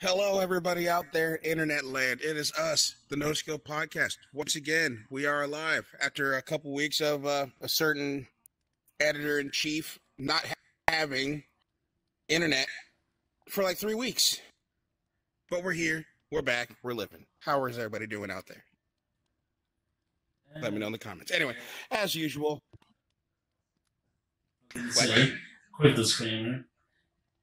Hello, everybody out there, internet land. It is us, the NoSkill podcast. Once again, we are alive after a couple weeks of a certain editor-in-chief not having internet for like 3 weeks. But we're here, we're back, we're living. How is everybody doing out there? Let me know in the comments. Anyway, as usual. Quick disclaimer.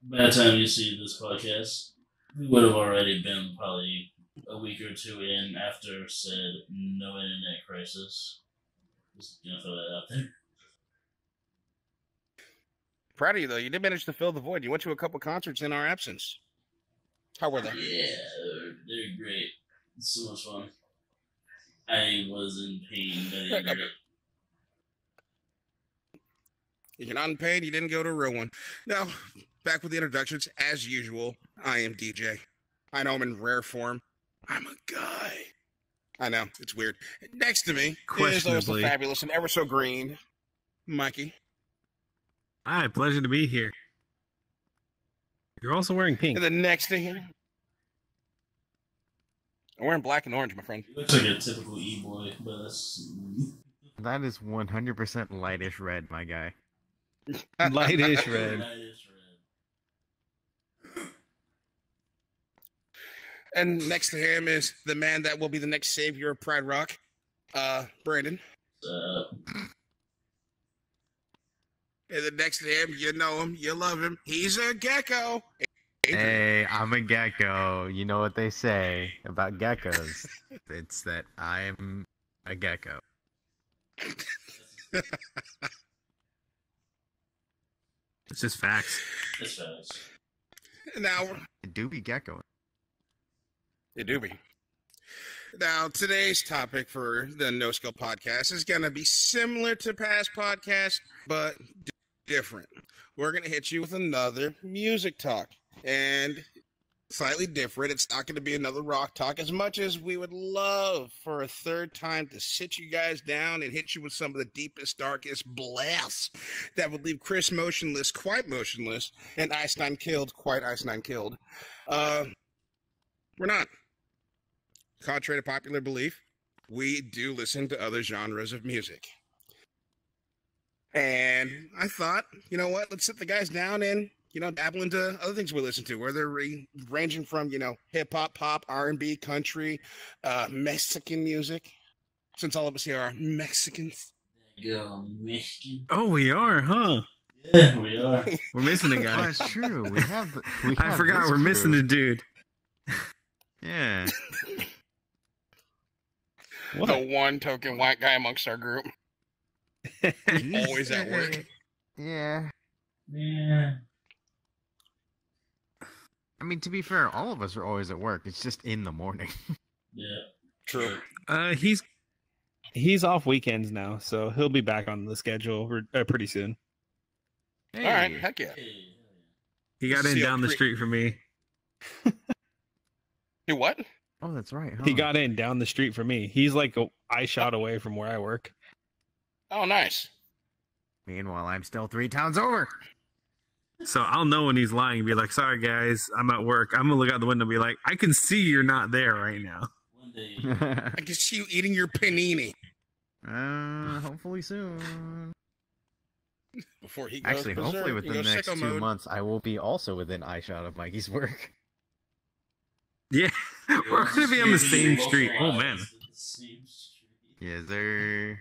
By the time you see this podcast, we would have already been probably a week or two in after said no internet crisis. Just gonna throw that out there. Proud of you, though. You did manage to fill the void. You went to a couple concerts in our absence. How were they? Yeah, they're great. It's so much fun. I was in pain by the end of it. If you're not in pain, you didn't go to a real one. Now, back with the introductions. As usual, I am DJ. I know I'm in rare form. I'm a guy. I know, it's weird. Next to me is always the fabulous and ever so green Mikey. Hi, pleasure to be here. You're also wearing pink. And then next to him, I'm wearing black and orange, my friend. He looks like a typical E-boy, but that's... That is 100% lightish red, my guy. Lightish red. And next to him is the man that will be the next savior of Pride Rock, Brandon. And then next to him, you know him, you love him. He's a gecko. Hey, I'm a gecko. You know what they say about geckos. It's that I'm a gecko. It's just facts. It's facts. Now, It do be gecko. it do be. Now, today's topic for the NoSkill podcast is going to be similar to past podcasts, but different. We're going to hit you with another music talk, and slightly different. It's not going to be another rock talk, as much as we would love for a third time to sit you guys down and hit you with some of the deepest, darkest blasts that would leave Chris motionless, quite motionless, and Einstein killed, quite Einstein killed. We're not. Contrary to popular belief, we do listen to other genres of music. And I thought, you know what, let's sit the guys down and, you know, dabble into other things we listen to, where they're ranging from, you know, hip-hop, pop, R&B, country, Mexican music, since all of us here are Mexicans. Go, Michigan. Oh, we are, huh? Yeah, we are. We're missing a Oh, guy. that's true. We have I forgot this we're missing crew. a dude. Yeah. What? The one token white guy amongst our group. Always at work. Yeah. Yeah. I mean, to be fair, all of us are always at work. It's just in the morning. Yeah. True. He's off weekends now, so he'll be back on the schedule pretty soon. Hey. All right, heck yeah. Hey. He got in See, down the street from me. You what? Oh, that's right. Huh? He got in down the street from me. He's like a eye shot away from where I work. Oh, nice. Meanwhile, I'm still 3 towns over. So I'll know when he's lying and be like, sorry guys, I'm at work. I'm gonna look out the window and be like, I can see you're not there right now. One day. I can see you eating your panini. Hopefully soon. Before he goes Actually, berserk, hopefully he within the goes next sicko 2 mode. months, I will be also within eyeshot of Mikey's work. Yeah, we're gonna be on the same street. Oh man. Yes, sir.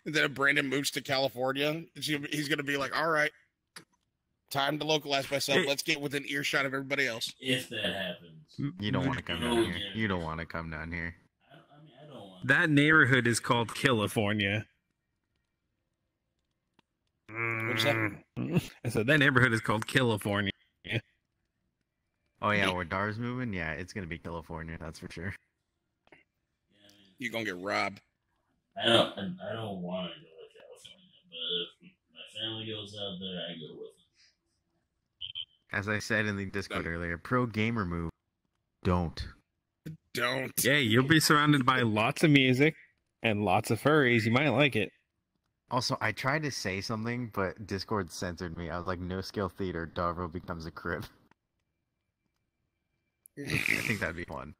And then if Brandon moves to California, he's going to be like, all right, time to localize myself. Hey. Let's get within earshot of everybody else. If that happens. You don't want to come No, down here. yeah. You don't want to come down here. I don't want That neighborhood is called California. What's that? I said that neighborhood is called California. Oh yeah, where Dar's moving? Yeah, it's gonna be California, that's for sure. You're going to get robbed. I don't want to go to California, but if my family goes out there, I go with them. As I said in the Discord earlier, pro gamer move. Don't. Don't. Yeah, you'll be surrounded by lots of music and lots of furries. You might like it. Also, I tried to say something, but Discord censored me. I was like, NoSkill Theater, Dravo becomes a crib. I think that'd be fun.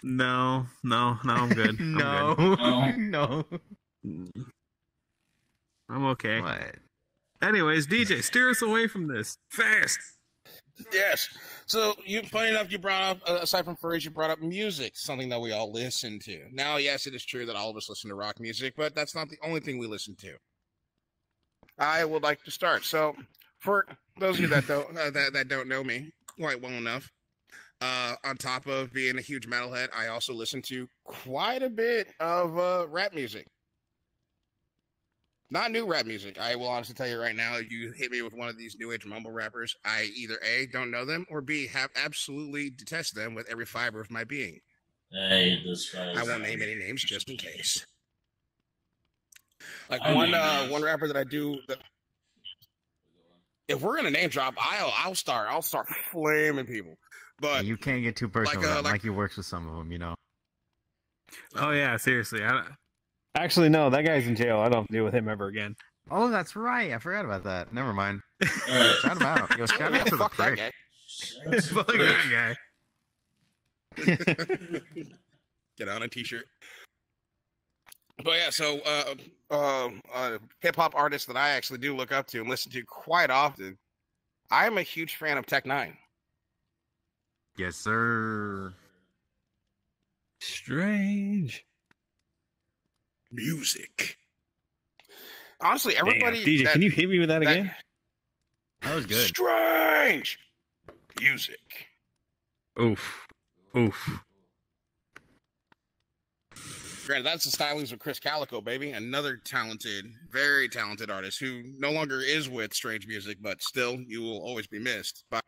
No, I'm good. No, I'm no. good. I'm okay. What? Anyways, DJ, steer us away from this fast. Yes. So, funny enough, you brought up, aside from furries, you brought up music, something that we all listen to. Now, yes, it is true that all of us listen to rock music, but that's not the only thing we listen to. I would like to start. So, for those of you that don't know me quite well enough, on top of being a huge metalhead, I also listen to quite a bit of rap music. Not new rap music. I will honestly tell you right now, if you hit me with one of these new age mumble rappers, I either A, don't know them, or B, have absolutely detest them with every fiber of my being. I despise. I won't name any names just in case. Like one rapper that I do. If we're gonna name drop, I'll start flaming people. But you can't get too personal. Like he works with some of them, you know. Oh yeah, seriously. Actually, no, that guy's in jail. I don't have to deal with him ever again. Oh, that's right. I forgot about that. Never mind. Shout him out. Yo, shout out to the prick. Fuck that guy. Get on a t-shirt. But yeah, so hip-hop artists that I actually do look up to and listen to quite often, I am a huge fan of Tech Nine. Yes, sir. Strange. Music. Honestly, everybody. Damn, DJ, can you hit me with that again? That was good. Strange music. Oof. Granted, that's the stylings of Chris Calico, baby. Another talented, very talented artist who no longer is with Strange Music, but still, you will always be missed by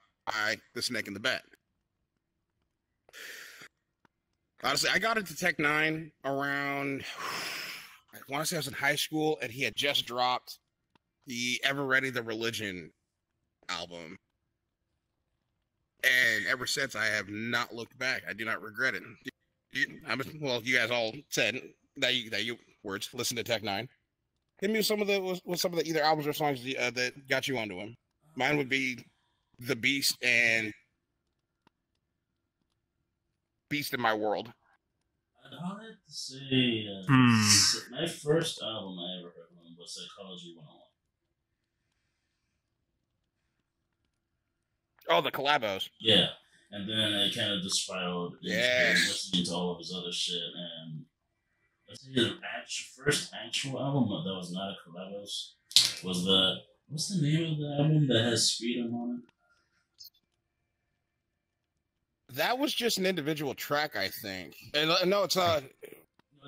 the snake in the bed. Honestly, I got into Tech Nine around, I want to say I was in high school, and he had just dropped the Ever Ready the Religion album. And ever since, I have not looked back. I do not regret it. Well, you guys all said that you words listen to Tech Nine. Hit me with some of the either albums or songs that got you onto him. Mine would be The Beast and Beast in My World. I'd have to say my first album I ever heard of was Psychology 101. Oh, the collabos. Yeah. And then it kind of just spiraled into listening to all of his other shit. And I think his first actual album that was not a collabos was what's the name of the album that has Speedum on it? That was just an individual track, I think. And no, it's on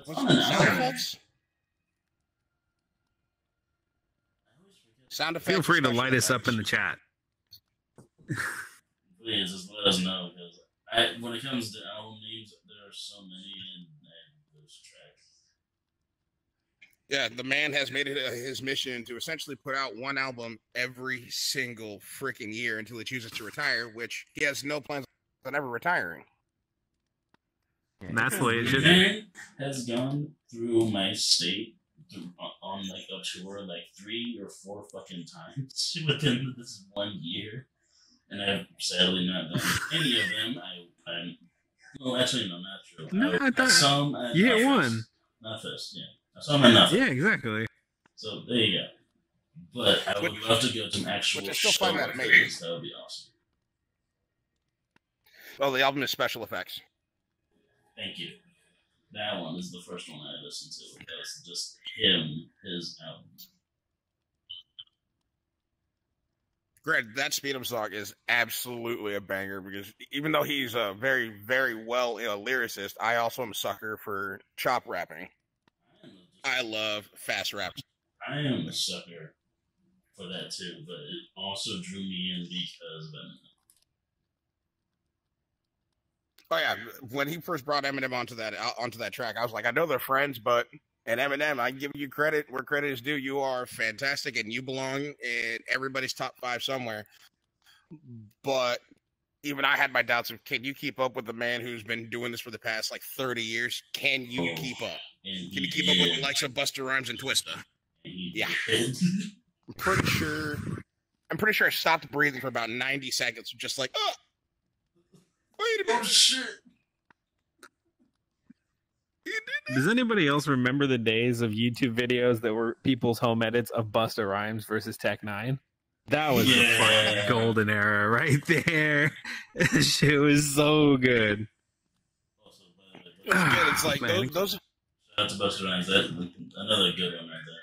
an sound effects. Sound effects. Feel free to light us up in the chat. Please, just let us know, because when it comes to album names, there are so many in those tracks. Yeah, the man has made it his mission to essentially put out one album every single freaking year until he chooses to retire, which he has no plans on ever retiring. And that's the way it should be. be. Man has gone through my state on like a tour like 3 or 4 fucking times within this 1 year. And I've sadly not done any of them. Well, actually, no, not true. No, I thought saw him at you hit one. Nothfest, yeah. I saw him at Nothfest. Yeah, exactly. So there you go. But I would love to go to an actual show. That would be awesome. Well, the album is Special Effects. Thank you. That one is the first one I listened to. That's just his album. Granted, that Speedum song is absolutely a banger because even though he's a very, very well lyricist, I also am a sucker for chop rapping. I love fast rap. I am a sucker for that too, but it also drew me in because of Eminem. Oh yeah, when he first brought Eminem onto that track, I was like, I know they're friends, but and Eminem, I give you credit where credit is due. You are fantastic, and you belong in everybody's top 5 somewhere. But even I had my doubts of, can you keep up with the man who's been doing this for the past 30 years? Can you keep up? Can you keep up with the likes of Busta Rhymes and Twista? Yeah, I'm pretty sure I stopped breathing for about 90 seconds, just like, oh. Wait a Oh minute. shit! Does anybody else remember the days of YouTube videos that were people's home edits of Busta Rhymes versus Tech Nine? That was the fucking golden era right there. That shit was so good. Also, It was good. It's like Man. those. shout out to Buster Rhymes. That's another good one right there.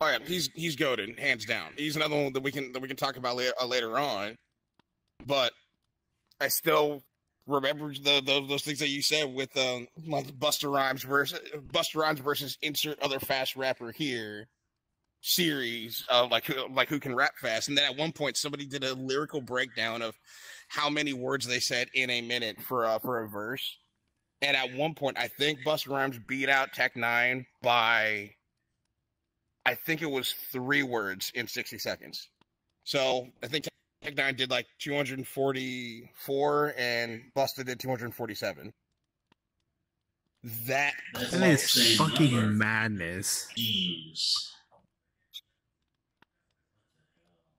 Oh yeah, he's goated, hands down. He's another one that we can talk about later on. But I still remember those things that you said with like Busta Rhymes versus insert other fast rapper here series of like who can rap fast. And then at one point somebody did a lyrical breakdown of how many words they said in a minute for a verse. And at one point I think Busta Rhymes beat out Tech Nine by, I think it was 3 words in 60 seconds. So I think Tech Nine did like 244 and Busta did 247. That is fucking madness. Jeez.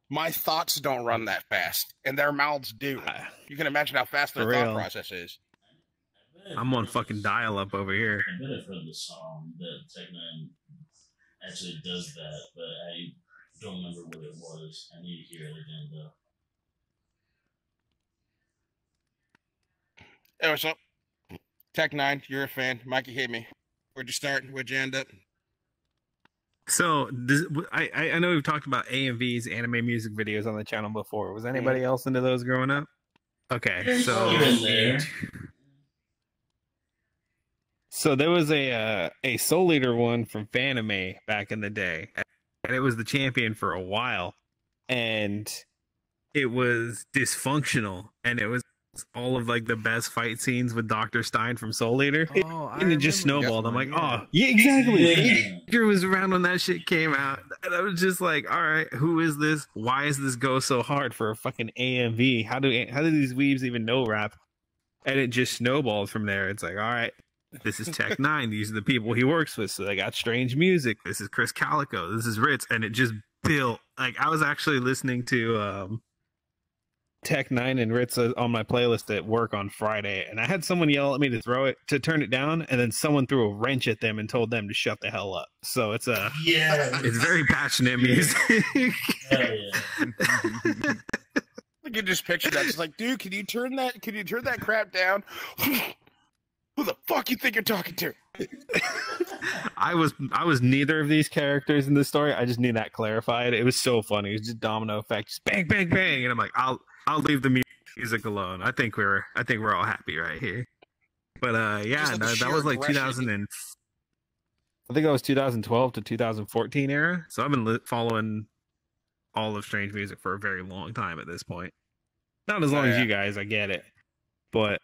My thoughts don't run that fast, and their mouths do. You can imagine how fast their thought process is. I'm on fucking dial-up over here. I bet I've heard the song that Tech Nine actually does that, but I don't remember what it was. I need to hear it again, though. Hey, what's up? Tech Nine, you're a fan. Mikey hit me. Where'd you start? Where'd you end up? So I know we've talked about AMV's anime music videos on the channel before. Was anybody else into those growing up? Okay, so there was a Soul Eater one from Fanime back in the day, and it was the champion for a while, and it was dysfunctional, and it was all of like the best fight scenes with Dr. Stein from Soul Eater, and it just snowballed. I'm like, oh yeah, exactly. Edgar was around when that shit came out, and I was just like, all right, who is this? Why is this go so hard for a fucking AMV? How do these weebs even know rap? And it just snowballed from there. It's like, all right, this is Tech Nine. These are the people he works with. So they got strange music. This is Chris Calico. This is Ritz, and it just built. Like I was actually listening to Tech Nine and Ritz on my playlist at work on Friday, and I had someone yell at me to turn it down, and then someone threw a wrench at them and told them to shut the hell up. So it's it's very passionate music. I can just picture that. It's like, dude, can you turn that crap down? Who the fuck you think you're talking to? I was neither of these characters in this story. I just need that clarified. It was so funny. It was just domino effect, just bang, bang, bang, and I'm like, I'll leave the music alone. I think we're all happy right here. But yeah, that was like 2000 and I think that was 2012 to 2014 era. So I've been following all of Strange Music for a very long time at this point. Not as long as you guys, I get it, but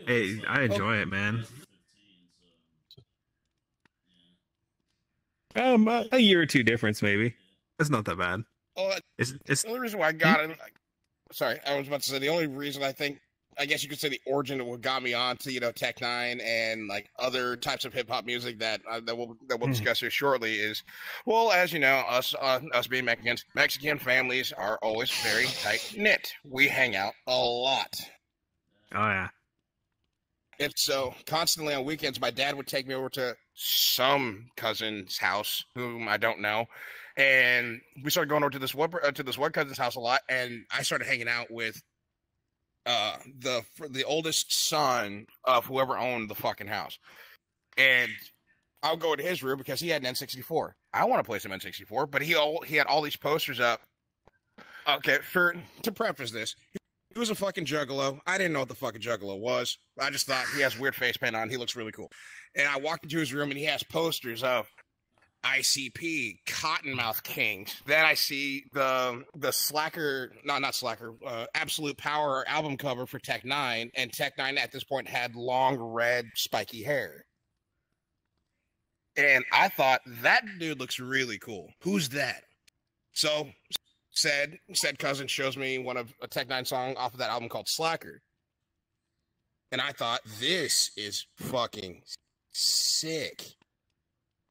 hey, I enjoy it, man. A year or two difference, maybe. It's not that bad. Well, it's the only reason why I got it. Sorry, I was about to say the only reason I guess you could say the origin of what got me on to Tech Nine and like other types of hip hop music that we'll discuss here shortly is, well, as you know, us being Mexicans, Mexican families are always very tight knit. We hang out a lot. Oh yeah. And so constantly on weekends, my dad would take me over to some cousin's house, whom I don't know, and we started going over to this one cousin's house a lot. And I started hanging out with the oldest son of whoever owned the fucking house, and I'll go to his room because he had an N64. I want to play some N64, but he had all these posters up. Okay, to preface this. He was a fucking juggalo. I didn't know what the fucking juggalo was. I just thought he has weird face paint on. He looks really cool. And I walked into his room and he has posters of ICP, Cottonmouth Kings. Then I see the Slacker, not Slacker, Absolute Power album cover for Tech Nine. And Tech Nine at this point had long red spiky hair. And I thought, that dude looks really cool. Who's that? So said cousin shows me a Tech Nine song off of that album called Slacker. And I thought, this is fucking sick.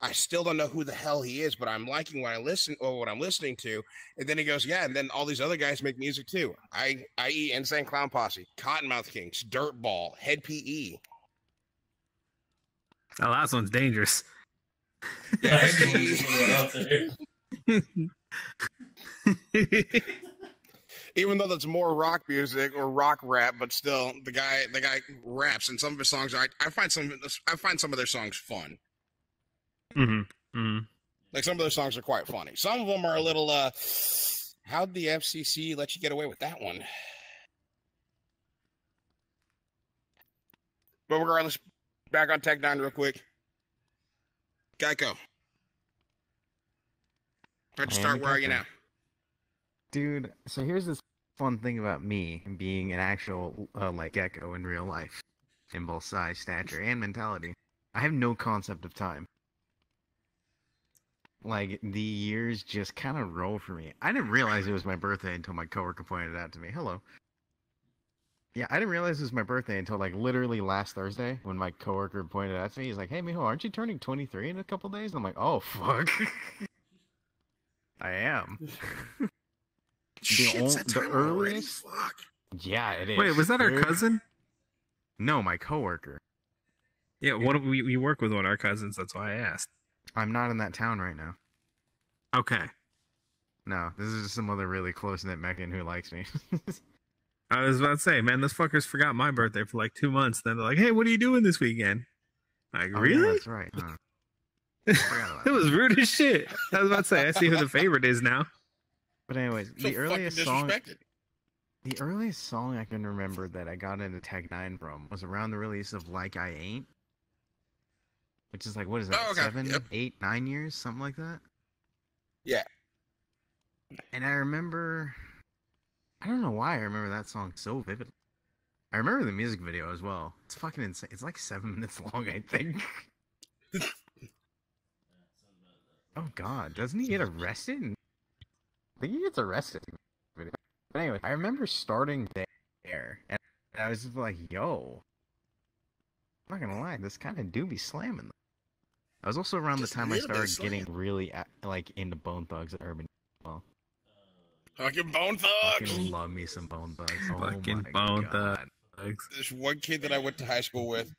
I still don't know who the hell he is, but I'm liking what I'm listening to. And then he goes, yeah, and then all these other guys make music too. I.e. Insane Clown Posse, Cottonmouth Kings, Dirtball, Head PE. The last one's dangerous. Yeah, even though that's more rock music or rock rap, but still the guy raps, and some of his songs I find some of their songs fun. Like some of their songs are quite funny. Some of them are a little how'd the FCC let you get away with that one? But regardless, back on Tech 9 real quick. Geico. Let's start. Where are you now? Dude, so here's this fun thing about me being an actual, like, gecko in real life. In both size, stature, and mentality. I have no concept of time. Like, the years just kind of roll for me. I didn't realize it was my birthday until my coworker pointed it out to me. Hello. Yeah, I didn't realize it was my birthday until, like, literally last Thursday when my coworker pointed it out to me. He's like, hey, mijo, aren't you turning 23 in a couple days? And I'm like, oh, fuck. I am. The earliest... Fuck. Yeah, it is. Wait, was that our cousin? No, my coworker. Yeah, we work with one of our cousins. That's why I asked. I'm not in that town right now. Okay. No, this is just some other really close-knit Meccan who likes me. I was about to say, man, those fuckers forgot my birthday for like 2 months. Then they're like, hey, what are you doing this weekend? Like, Oh, really? yeah, that's right. Huh. I forgot about It was rude as shit. I was about to say, I see who the favorite is now. But anyways, So the earliest song... disrespected. The earliest song I can remember that I got into Tech 9 from was around the release of Like I Ain't. Which is like, what is that, Oh, okay. 7, 8, 9 years? Something like that? Yeah. And I remember... I don't know why I remember that song so vividly. I remember the music video as well. It's fucking insane. It's like 7 minutes long, I think. Oh god, doesn't he get arrested? I think he gets arrested. But anyway, I remember starting there, and I was just like, yo. I'm not gonna lie, this kind of do be slamming. I was also around Just the a time I little bit started getting slam. really, like, into Bone Thugs and Urban. Well, Fucking Bone I Thugs. fucking love me some Bone Thugs. Oh Fucking my Bone god. Thugs. This one kid that I went to high school with,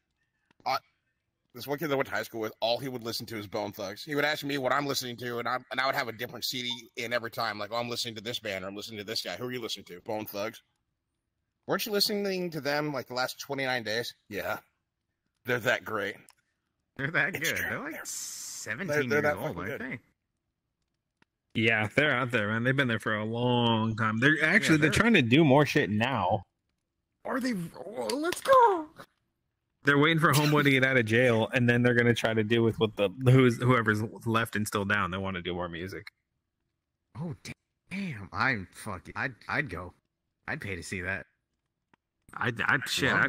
all he would listen to is Bone Thugs. He would ask me what I'm listening to, and I would have a different CD in every time. Like, oh, I'm listening to this band, or I'm listening to this guy. Who are you listening to? Bone Thugs. Weren't you listening to them like the last 29 days? Yeah. They're that great. They're that It's good. true. They're like They're 17 that years old, fucking aren't good. they? Yeah, they're out there, man. They've been there for a long time. They're actually they're- they're trying to do more shit now. Are they? Oh, let's go! They're waiting for Homeboy to get out of jail, and then they're gonna try to do with what whoever's left and still down. They want to do more music. Oh damn! I'd go. I'd pay to see that. I'd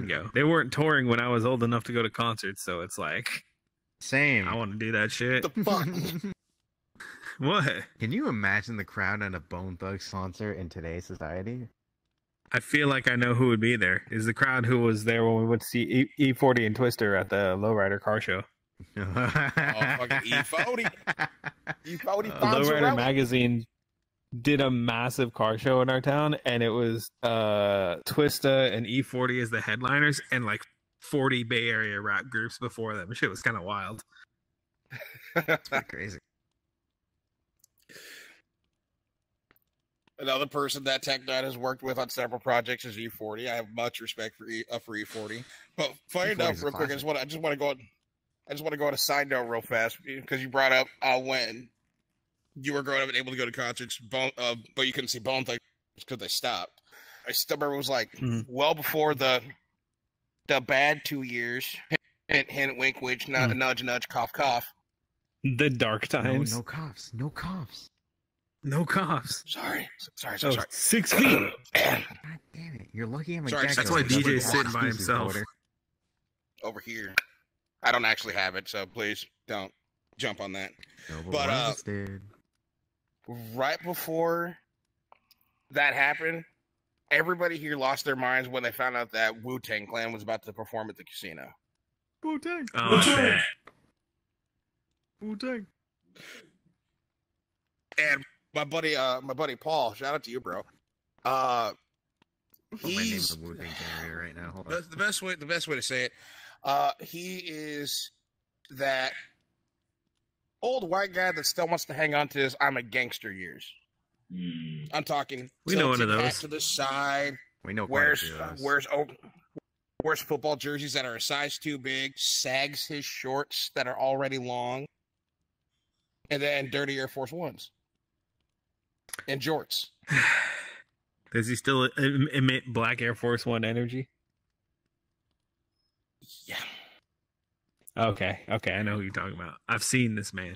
go. They weren't touring when I was old enough to go to concerts, so it's like Same. I want to do that shit. The fuck? What? Can you imagine the crowd at a Bone Thugs concert in today's society? I feel like I know who would be there. Is the crowd who was there when we went to see E40 and Twister at the Lowrider car show. Oh, fucking E40. E40 Lowrider magazine did a massive car show in our town, and it was Twista and E40 as the headliners, and like 40 Bay Area rap groups before them. Shit was kind of wild. That's pretty crazy. Another person that Tech Nine has worked with on several projects is E40. I have much respect for E40. But funny enough, E40's a real quick, I classic. just want to go on a side note real fast because you brought up when you were growing up and able to go to concerts, but you couldn't see Bone Thugs because they stopped. I still remember it was like well before the bad 2 years. Hint, hint, wink, wink, nudge, nudge, cough, cough. The dark times. No coughs. No coughs. No coughs. Sorry. Oh, 6 feet. God damn it! You're lucky I'm a Sorry, gecko. that's why DJ's Nobody sitting by excuses, himself. Porter. Over here. I don't actually have it, so please don't jump on that. No, But, one of us did. Right before that happened, everybody here lost their minds when they found out that Wu-Tang Clan was about to perform at the casino. Wu-Tang. Oh, man. Wu-Tang. And my buddy Paul, shout out to you, bro. Put my name in He's the Wu-Tang generator right now. Hold on. the best way to say it. He is that old white guy that still wants to hang on to his "I'm a gangster" years. I'm talking. We know one of tilted hat those. to the side. We know Wears football jerseys that are a size too big. Sags his shorts that are already long. And then dirty Air Force Ones. And jorts. Does he still emit black Air Force One energy? Yeah. Okay, I know who you're talking about. I've seen this man.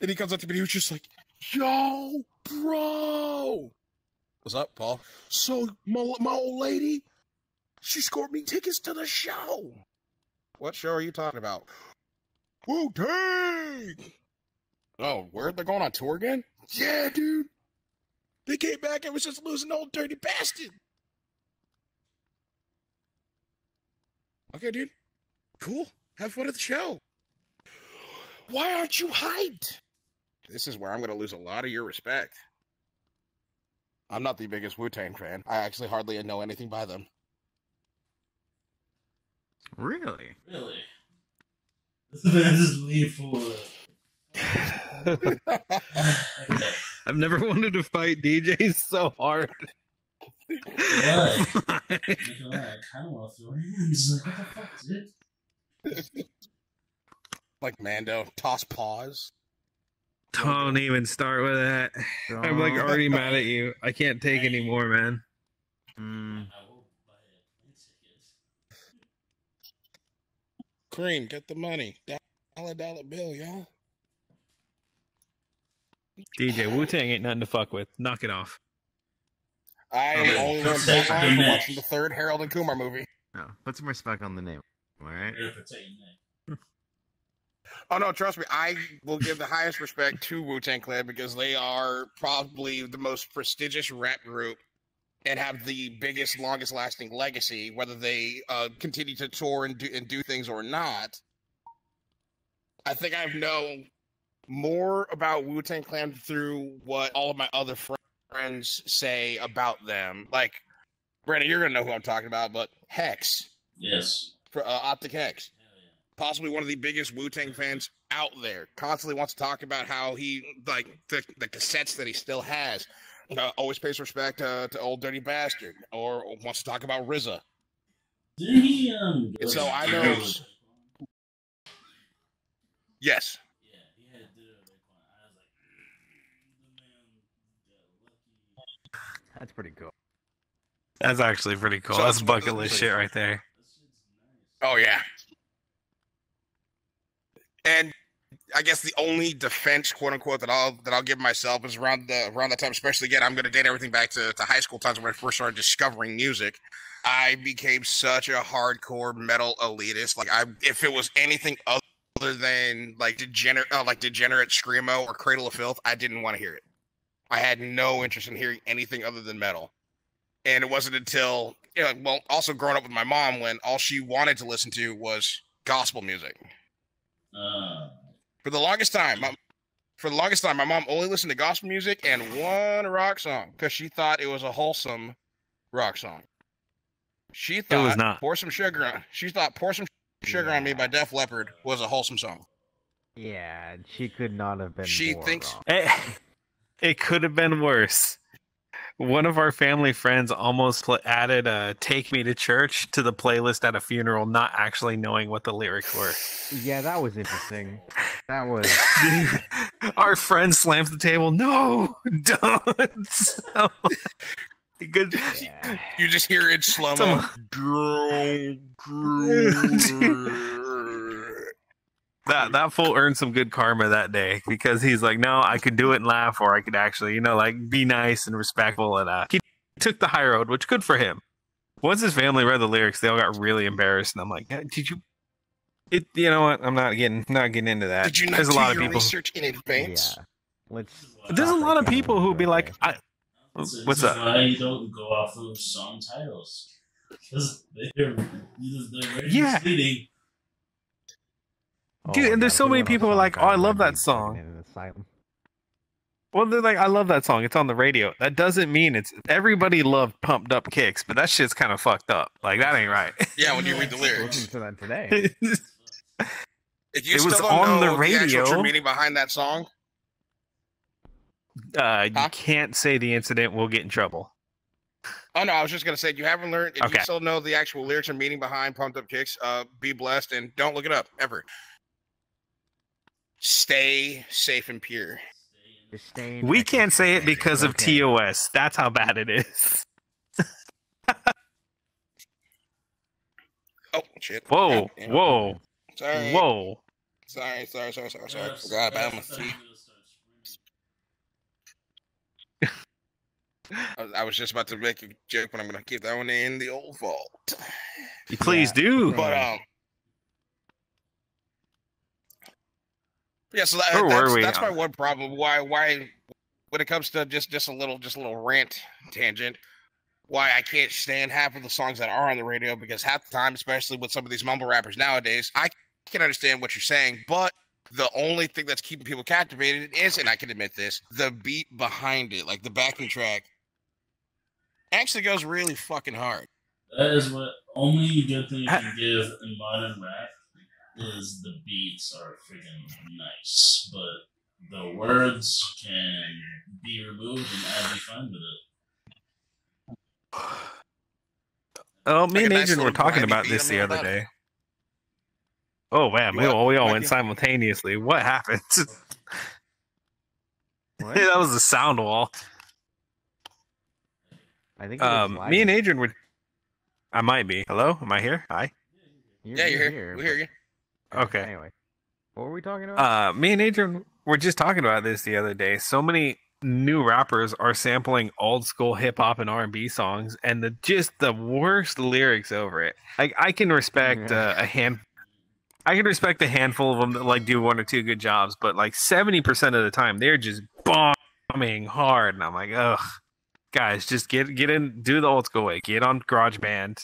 And he comes up to me and he was just like, "Yo, bro." What's up, Paul? So, my old lady, she scored me tickets to the show. What show are you talking about? Wu-Tang! Oh, where? They're going on tour again? Yeah, dude. They came back and was just losing old dirty bastard. Okay, dude. Cool. Have fun at the show. Why aren't you hyped? This is where I'm going to lose a lot of your respect. I'm not the biggest Wu-Tang fan. I actually hardly know anything by them. Really? Really? This man just leave for. Okay. I've never wanted to fight DJs so hard. What? I kind of want to throw hands. Like, what the fuck, dude? Like Mando, toss paws. Don't even start with that. I'm like already mad at you. I can't take any more, man. I will buy a plane ticket. Cream, get the money. Dollar bill, y'all. DJ, Wu-Tang ain't nothing to fuck with. Knock it off. I Okay, only let's went take back the on for next. watching the third Harold and Kumar movie. No, put some respect on the name. All right. You're protecting that. Oh no, trust me, I will give the highest respect to Wu-Tang Clan because they are probably the most prestigious rap group and have the biggest, longest lasting legacy, whether they continue to tour and do things or not. I think I know more about Wu-Tang Clan through what all of my other friends say about them. Like, Brandon, you're gonna know who I'm talking about, but Hex, Yes. for Optic Hex. Hell yeah. Possibly one of the biggest Wu-Tang fans out there. Constantly wants to talk about how he, like, the cassettes that he still has. Always pays respect to Old Dirty Bastard. Or wants to talk about RZA. Didn't he, And so I know... Yes. Yeah, he had did it like one. I was like, the man got lucky. That's pretty cool. That's actually pretty cool. So That's it's- bucket list shit right there. That shit's nice. Oh, yeah. And I guess the only defense, quote unquote, that I'll give myself is around that time. Especially again, I'm going to date everything back to high school times when I first started discovering music. I became such a hardcore metal elitist. Like, if it was anything other than like degenerate screamo or Cradle of Filth, I didn't want to hear it. I had no interest in hearing anything other than metal. And it wasn't until, also growing up with my mom when all she wanted to listen to was gospel music. For the longest time, my mom only listened to gospel music and one rock song because she thought it was a wholesome rock song. She thought was not. "Pour Some Sugar on Me" by Def Leppard was a wholesome song. Yeah, she could not have been. She more thinks- wrong. It could have been worse. One of our family friends almost added "Take Me to Church" to the playlist at a funeral, not actually knowing what the lyrics were. Yeah, that was interesting. That was. Our friend slams the table. No, don't. Good. Yeah. You just hear it slow mo. That fool earned some good karma that day because he's like, no, I could do it and laugh, or I could actually, be nice and respectful. And he took the high road, which good for him. Once his family read the lyrics, they all got really embarrassed, and I'm like, did you? You know what? I'm not getting into that. Did you not There's do a lot of your people. research in advance? Yeah. Let's. There's a lot of people who be like, This What's is up? why you don't go off those song titles. Because they're very Yeah. misleading. Dude, and there's so many people who are like, "Oh, I love that song." In an asylum. Well, they're like, "I love that song. It's on the radio." That doesn't mean it's everybody loved "Pumped Up Kicks," but that shit's kind of fucked up. Like that ain't right. Yeah, when you read the Listen lyrics. to that today. If you It still was don't on know the radio. actual true meaning behind that song, You can't say the incident. We'll get in trouble. oh no, I was just gonna say you haven't learned. If Okay. you still know the actual lyrics and meaning behind "Pumped Up Kicks," be blessed and don't look it up ever. Stay safe and pure. We can't say it because of TOS. That's how bad it is. Oh shit! Whoa, Yeah, whoa, Sorry. whoa. Sorry. Forgot about my feet. I was just about to make a joke, but I'm gonna keep that one in the old vault. Please do. But yeah. So Where were we? that's my one problem. Why when it comes to just a little rant tangent, why I can't stand half of the songs that are on the radio, because half the time, especially with some of these mumble rappers nowadays, I can understand what you're saying, but the only thing that's keeping people captivated is, and I can admit this, the beat behind it, like the backing track, actually goes really fucking hard. That is what only good thing you can give in modern rap is the beats are freaking nice, but the words can be removed and I'd be fine with it. Oh, me Like and a nice Adrian were little talking grimy about beat, this I'm the all other about it. day. Oh, man. We What, all went Mikey? simultaneously. What happened? What? That was a sound wall. I think it was Me and lagging. Adrian were. I might be. Hello? Am I here? Hi. Yeah, you're here. We hear you. Okay. Anyway, what were we talking about? Me and Adrian were just talking about this the other day. So many new rappers are sampling old school hip hop and R&B songs, and just the worst lyrics over it. I can respect I can respect a handful of them that like do one or two good jobs, but like 70% of the time they're just bombing hard, and I'm like, ugh, guys, just get in, do the old school way, get on GarageBand,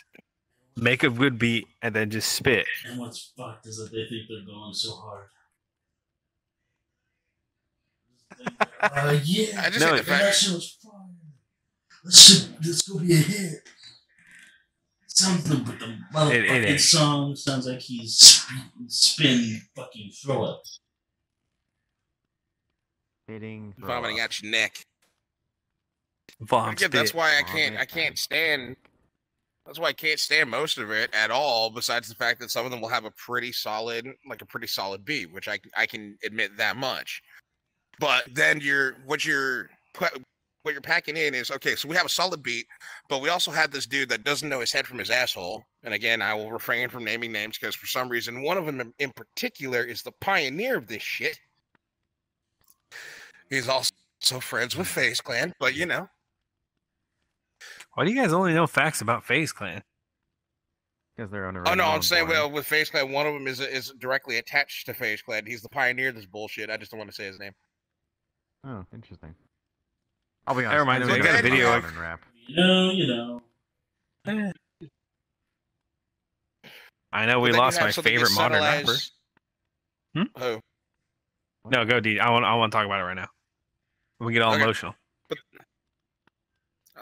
make a good beat, and then just spit. And what's fucked is that they think they're going so hard. Yeah, I just No, hate the fact. that shit was fire. Let's go be a hit. Something with the motherfucking ain't. song sounds like he's spin fucking throw up. Fitting. Vomiting out your neck. Vom Again, that's spit. why I can't stand. That's why I can't stand most of it at all. Besides the fact that some of them will have a pretty solid beat, which I can admit that much. But then what you're packing in is, okay, so we have a solid beat, but we also have this dude that doesn't know his head from his asshole. And again, I will refrain from naming names because for some reason, one of them in particular is the pioneer of this shit. He's also friends with FaZe Clan, but you know. Why do you guys only know facts about FaZe Clan? Because they're on a Oh no, I'm saying, well, with FaZe Clan, one of them is directly attached to FaZe Clan. He's the pioneer of this bullshit. I just don't want to say his name. Oh, interesting. I'll be honest. That reminds me, I got a video of- modern rap. You know. I know we But then you lost have my something favorite as modern subtle rapper. as- Who? No, go D. I want to talk about it right now. We get all Okay. emotional.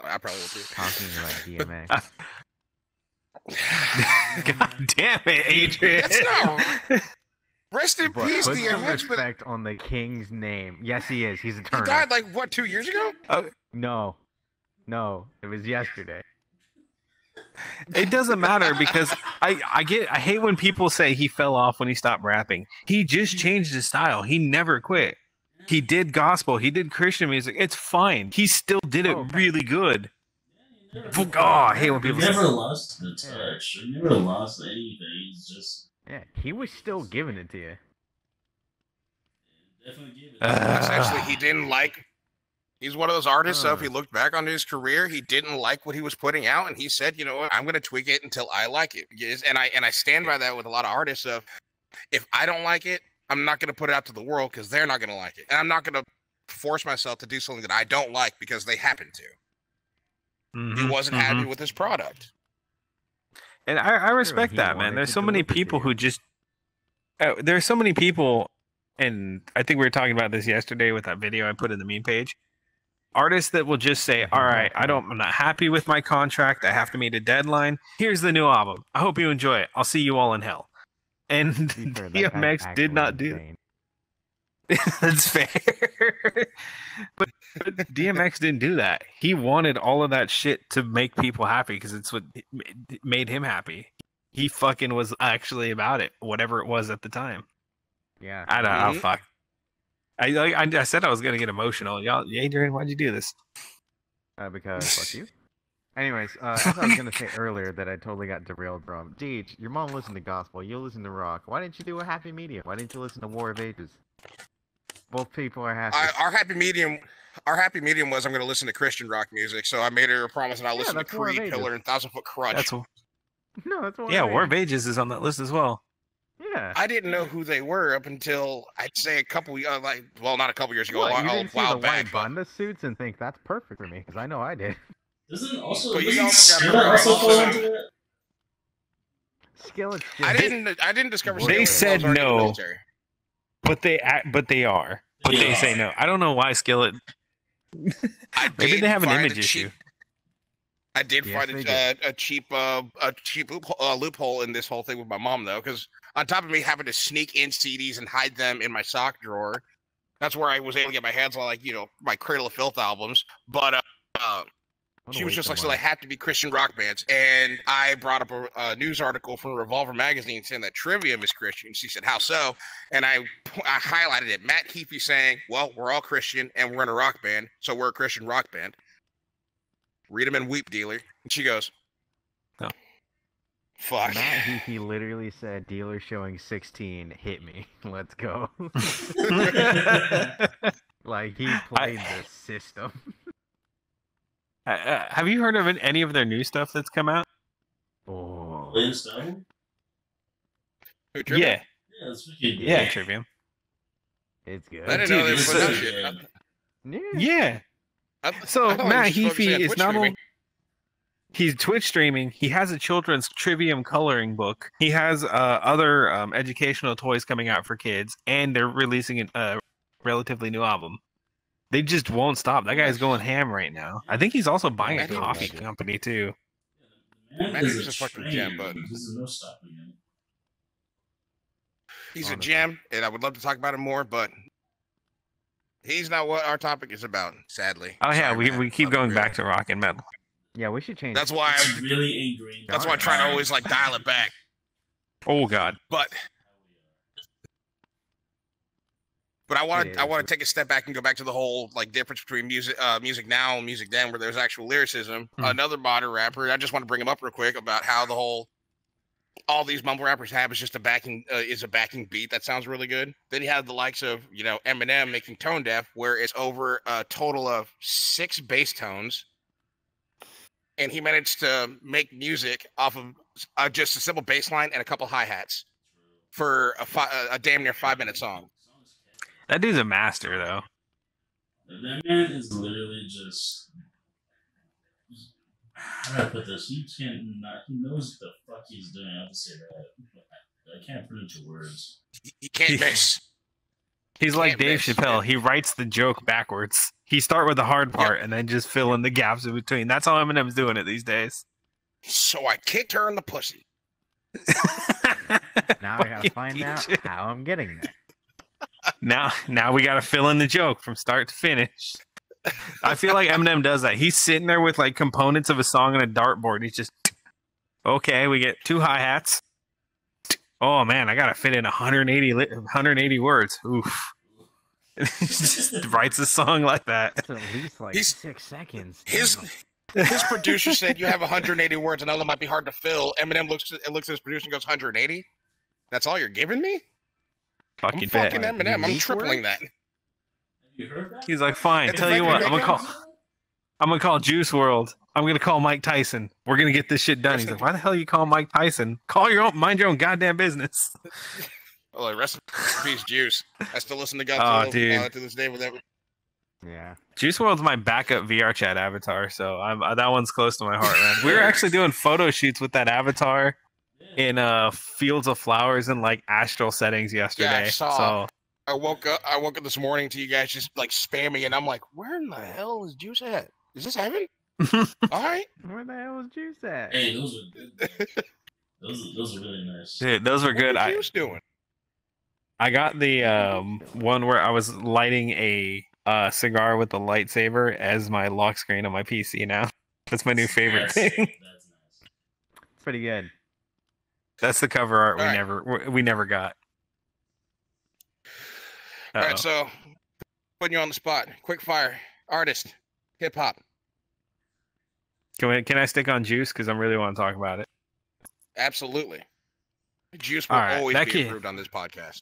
I probably will too. Talking about DMX. God damn it, Adrian. That's not. Rest in But peace, put some DMX. But respect on the king's name. Yes, he is. He's he eternal. died like what, 2 years ago? No, it was yesterday. It doesn't matter because I hate when people say he fell off when he stopped rapping. He just changed his style. He never quit. He did gospel. He did Christian music. It's fine. He still did it really good. I hate when people He say never lost the touch. He never lost anything. He's just Yeah, he was still giving it to you. definitely gave it. Essentially, he didn't like. He's one of those artists. So if he looked back on his career, he didn't like what he was putting out, and he said, "You know what? I'm going to tweak it until I like it." Yes, and I stand by that with a lot of artists. So if I don't like it, I'm not going to put it out to the world because they're not going to like it, and I'm not going to force myself to do something that I don't like because they happen to. He wasn't happy with his product. And I respect He that, man. wanted There's to so many deliver to people you. who just there's so many people, and I think we were talking about this yesterday with that video I put in the meme page. Artists that will just say, "All right, I'm not happy with my contract. I have to meet a deadline. Here's the new album. I hope you enjoy it. I'll see you all in hell." And DMX did not do. That's fair. but DMX didn't do that. He wanted all of that shit to make people happy because it's what made him happy. He fucking was actually about it, whatever it was at the time. Yeah. I don't know. Fuck. I said I was gonna get emotional. Y'all, Adrian, why'd you do this? Because fuck you. Anyways, as I was gonna say earlier that I totally got derailed from. Deej, your mom listened to gospel. You listen to rock. Why didn't you do a happy medium? Why didn't you listen to War of Ages? Both people are happy. Our happy medium was I'm going to listen to Christian rock music. So I made her a promise, and I listened to Creed, Pillar, and 1,000 Foot Krutch. That's War of Ages is on that list as well. Yeah. I didn't know who they were up until I'd say a couple, not a couple years ago. What, you didn't see the back, white Bunda suits and think that's perfect for me? Because I know I did. Doesn't also But Skillet's I didn't discover. They said no, but they are. But Yeah. they say no. I don't know why Skillet. Maybe they have an image issue. I did find a cheap loophole in this whole thing with my mom, though, because on top of me having to sneak in CDs and hide them in my sock drawer, that's where I was able to get my hands on, like, my Cradle of Filth albums. But she was just like, so they have to be Christian rock bands. And I brought up a news article from Revolver magazine saying that Trivium is Christian. She said, how so? And I highlighted it. Matt Heafy saying, well, we're all Christian and we're in a rock band, so we're a Christian rock band. Read them and weep, dealer. And she goes, no. Fuck. Matt Heafy literally said, dealer showing 16, hit me. Let's go. Like, he played the system. Have you heard of any of their new stuff that's come out? Oh. Yeah. Yeah, Trivium. It's good. I didn't know they were putting out shit. Yeah. So Matt Heafy is not only he's Twitch streaming. He has a children's Trivium coloring book. He has other educational toys coming out for kids, and they're releasing a relatively new album. They just won't stop. That guy's going ham right now. I think he's also buying a coffee company too. Man, he's a fucking gem, but he's a gem, and I would love to talk about him more, but he's not what our topic is about, sadly. Oh yeah, Sorry, we keep going back to rock and metal. Yeah, we should change. That's why I'm really angry. That's why I try to always like dial it back. Oh God. But I want to take a step back and go back to the whole like difference between music now and music then, where there's actual lyricism. Another modern rapper, I just want to bring him up real quick about how all these mumble rappers have is just a backing beat that sounds really good. Then you have the likes of Eminem making Tone Deaf, where it's over a total of 6 bass tones, and he managed to make music off of just a simple bass line and a couple hi-hats for a damn near 5-minute song. That dude's a master, though. That man is literally just. How do I put this? He knows what the fuck he's doing. I have to say that. I can't put it into words. You can't miss. He's like Dave Chappelle. He writes the joke backwards. He start with the hard part and then just fill in the gaps in between. That's how Eminem's doing it these days. So I kicked her in the pussy. Now I gotta find out how I'm getting there. Now we gotta fill in the joke from start to finish. I feel like Eminem does that. He's sitting there with like components of a song on a dartboard. He's just, okay, we get 2 hi-hats. Oh man, I gotta fit in 180 words. Oof. Just writes a song like that. That's at least like 6 seconds. His producer said you have 180 words and all of them might be hard to fill. Eminem looks at his producer and goes, 180? That's all you're giving me? I'm fucking Eminem. I'm tripling that. He's like, fine. Tell you what, I'm gonna call Juice WRLD. I'm gonna call Mike Tyson. We're gonna get this shit done. He's like, why the hell you call Mike Tyson? Mind your own goddamn business. Oh, rest in peace, Juice. I still listen to Godzilla to this day with every. Yeah. Juice WRLD's my backup VR chat avatar, so that one's close to my heart, man. We were actually doing photo shoots with that avatar in Fields of Flowers and like astral settings yesterday. I saw. So I woke up this morning to you guys just like spamming, and I'm like, where in the hell is Juice at? Is this heaven? All right. Where the hell is Juice at? Hey, those are good. Those are really nice. dude, those were good. What was Juice doing? I got the one where I was lighting a cigar with the lightsaber as my lock screen on my PC now. That's my new favorite thing. That's nice. Pretty good. That's the cover art All we never got. All right, so putting you on the spot. Quick fire. Artist. Hip hop. Can I stick on Juice because I really want to talk about it? Absolutely. Juice will All right, always that be kid- approved on this podcast.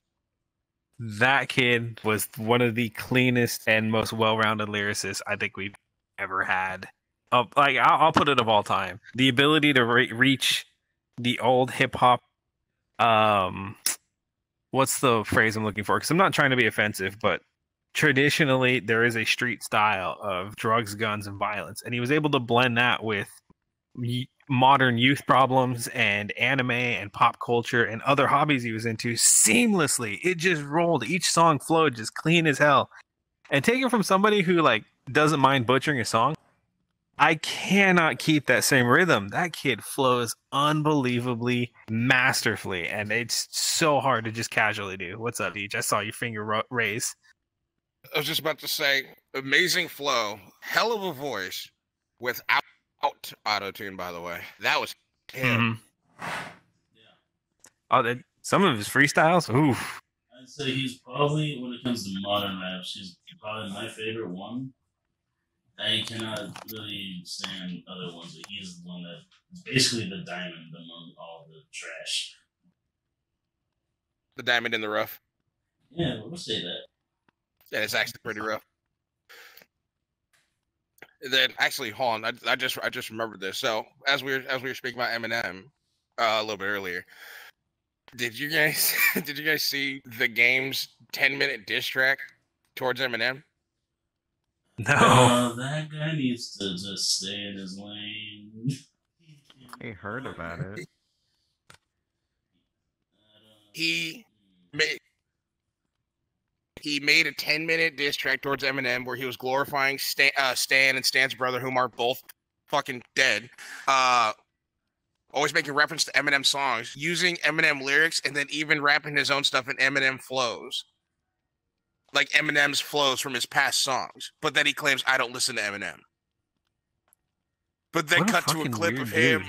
That kid was one of the cleanest and most well-rounded lyricists I think we've ever had. Like I'll put it of all time. The ability to reach the old hip hop. What's the phrase I'm looking for? Because I'm not trying to be offensive, but traditionally there is a street style of drugs, guns, and violence, and he was able to blend that with modern youth problems and anime and pop culture and other hobbies he was into seamlessly. It just rolled. Each song flowed just clean as hell. And take it from somebody who like doesn't mind butchering a song, I cannot keep that same rhythm. That kid flows unbelievably masterfully, and it's so hard to just casually do. What's up, Deej? I saw your finger raise. I was just about to say, amazing flow, hell of a voice, without auto-tune, by the way. That was him. Mhm. Oh, some of his freestyles, oof. I'd say he's probably, when it comes to modern raps, he's probably my favorite one. I cannot really stand other ones, but he's the one that is basically the diamond among all the trash. The diamond in the rough. Yeah, we'll say that. Yeah, it's actually pretty rough. Then actually, hold on. I just remembered this. So as we were speaking about Eminem a little bit earlier, did you guys see the game's 10-minute diss track towards Eminem? No. That guy needs to just stay in his lane. I heard about it. He made a 10-minute diss track towards Eminem where he was glorifying Stan and Stan's brother, whom are both fucking dead. Always making reference to Eminem songs, using Eminem lyrics, and then even rapping his own stuff in Eminem flows. Like Eminem's flows from his past songs. But then he claims, I don't listen to Eminem. But then What a cut to a fucking clip weird of him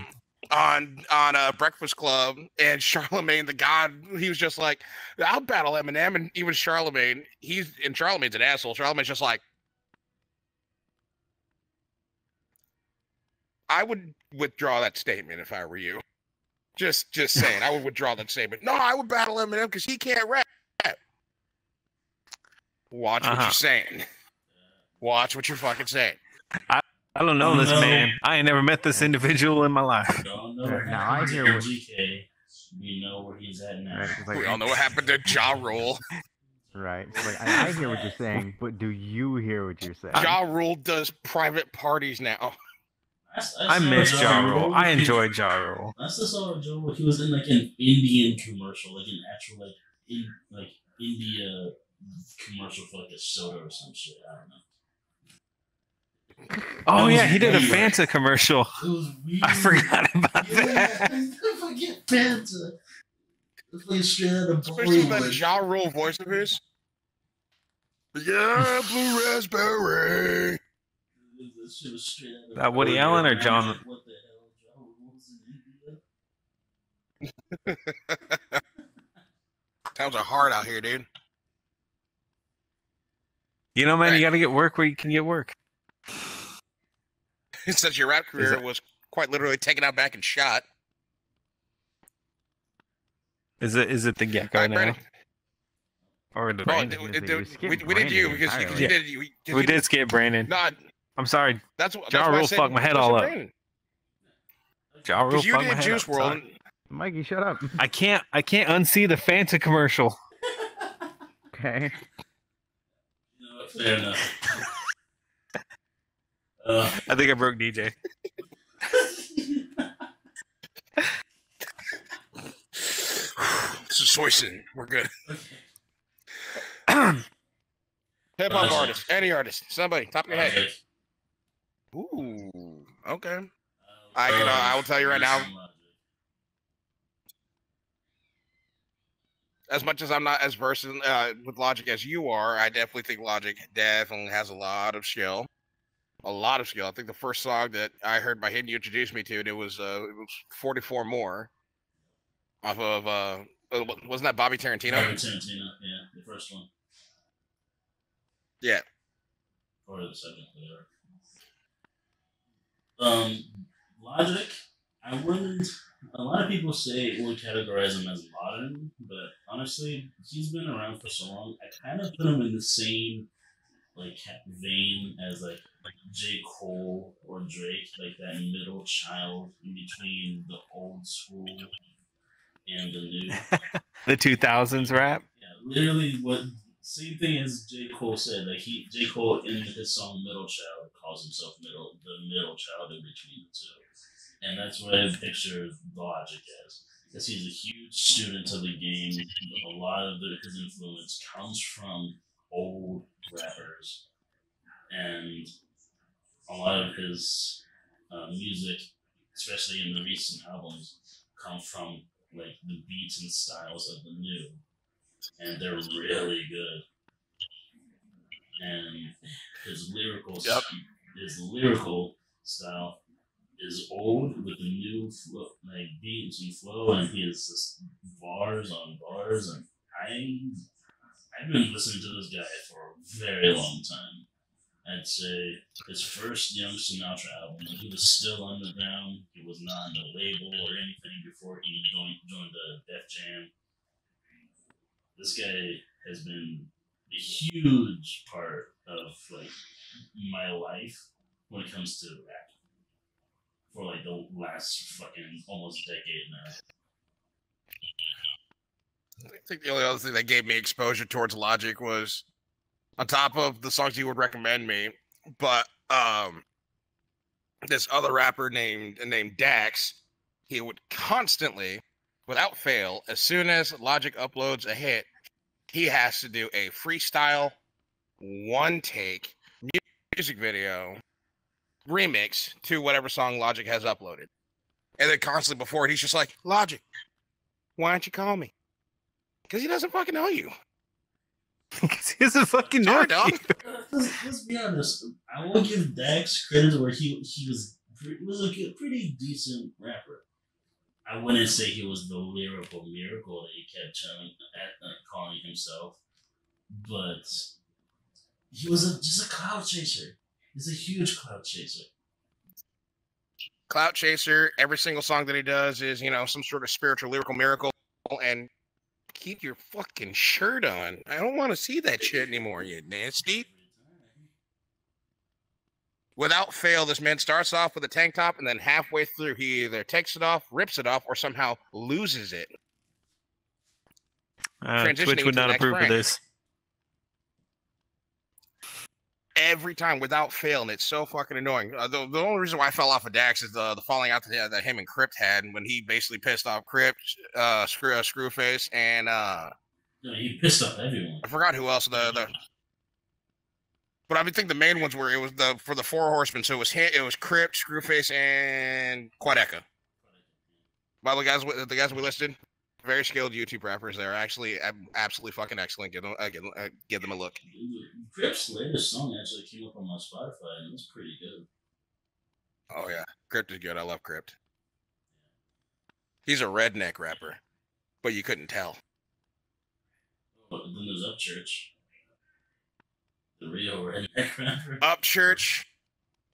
dude. on Breakfast Club, and Charlemagne the God, he was just like, I'll battle Eminem. And even Charlemagne's an asshole. Charlemagne's just like, I would withdraw that statement if I were you. Just saying, I would withdraw that statement. No, I would battle Eminem because he can't rap. Watch what you're saying. Watch what you're fucking saying. I don't know this man. I ain't never met this individual in my life. Don't know Now, what I happened hear to what- GK. We know where he's at now. Right, it's like, We all know what happened to Ja Rule. right. It's like, I hear what you're saying, but do you hear what you're saying? Ja Rule does private parties now. I miss Ja Rule. I enjoyed Ja Rule. I still saw Ja Rule. He was in like an Indian commercial, like an actual India commercial for like a soda or some shit. I don't know. Oh That yeah, was he did a weird. Fanta commercial. It was weird. I forgot about that. I forget Fanta. It's like straight out of Especially that Bollywood. Ja Rule voice of his. Yeah, blue raspberry. That shit was straight out of That Woody Bollywood. Allen or I'm John- like, what the hell? Ja Rule was in India? Times are hard out here, dude. You know, man, you got to get work where you can get work. Since your rap career was quite literally taken out back and shot. Is it the gecko All right, now? Brandon. Or the Oh, Brandon, we you skipped did you Brandon because entirely. you did. You, We did skip Brandon. No, I'm sorry. that's Ja why I Rule said fucked my head listen all to up. Brandon. Ja Rule Because you fucked my did head Juice up. World. Sorry. Mikey, shut up. I can't unsee the Fanta commercial. Okay. You know what? Fair enough. I think I broke DJ. Soyson. We're good. Okay. Hip hop Logic. artist, any artist, somebody, top of your head. Logic. Ooh, okay. I I will tell you right now. Logic. As much as I'm not as versed with Logic as you are, I definitely think Logic definitely has a lot of skill. A lot of skill. I think the first song that I heard by him you introduced me to, and it was 44 More off of wasn't that Bobby Tarantino? Bobby Tarantino, yeah, the first one. Yeah. Or the second, whatever. Logic, I wouldn't. A lot of people say would categorize him as modern, but honestly, he's been around for so long. I kind of put him in the same vein as like J. Cole or Drake, like that middle child in between the old school and the new. The 2000s rap. Yeah, literally what same thing as J. Cole said. Like J. Cole in his song Middle Child calls himself the middle child in between the two. And that's what I picture Logic as. Because he's a huge student of the game. A lot of his influence comes from old rappers. And a lot of his music, especially in the recent albums, come from like the beats and styles of the new. And they're really good. And his lyrical style is old with the new beats and flow, and he has just bars on bars. And I've been listening to this guy for a very long time. I'd say his first Young Sinatra album, when he was still underground, he was not on a label or anything before he joined the Def Jam. This guy has been a huge part of my life when it comes to rap for the last fucking almost decade now. I think the only other thing that gave me exposure towards Logic was on top of the songs you would recommend me, but this other rapper named Dax, he would constantly, without fail, as soon as Logic uploads a hit, he has to do a freestyle, one take music video remix to whatever song Logic has uploaded. And then constantly before it, he's just like, Logic, why don't you call me? Because he doesn't fucking know you. Because he doesn't fucking know Sorry, you. Let's be honest. I will give Dax credit where he was a pretty decent rapper. I wouldn't say he was the lyrical miracle that he kept calling himself, but he was just a cloud chaser. He's a huge cloud chaser. Cloud chaser. Every single song that he does is, some sort of spiritual lyrical miracle. And keep your fucking shirt on. I don't want to see that shit anymore, you nasty. Without fail, this man starts off with a tank top, and then halfway through, he either takes it off, rips it off, or somehow loses it. Twitch would not approve of this. Every time, without fail, and it's so fucking annoying. The only reason why I fell off of Dax is the falling out that him and Crypt had, when he basically pissed off Crypt, Screwface, and no, he pissed off everyone. I forgot who else. But I think the main ones were for the Four Horsemen. So it was Crypt, Screwface, and Quadeca. By the guys we listed, very skilled YouTube rappers. They're actually absolutely fucking excellent. Give them a look. Crypt's latest song actually came up on my Spotify, and it's pretty good. Oh yeah, Crypt is good. I love Crypt. He's a redneck rapper, but you couldn't tell. But then there's Upchurch. The real redneck rapper. Upchurch.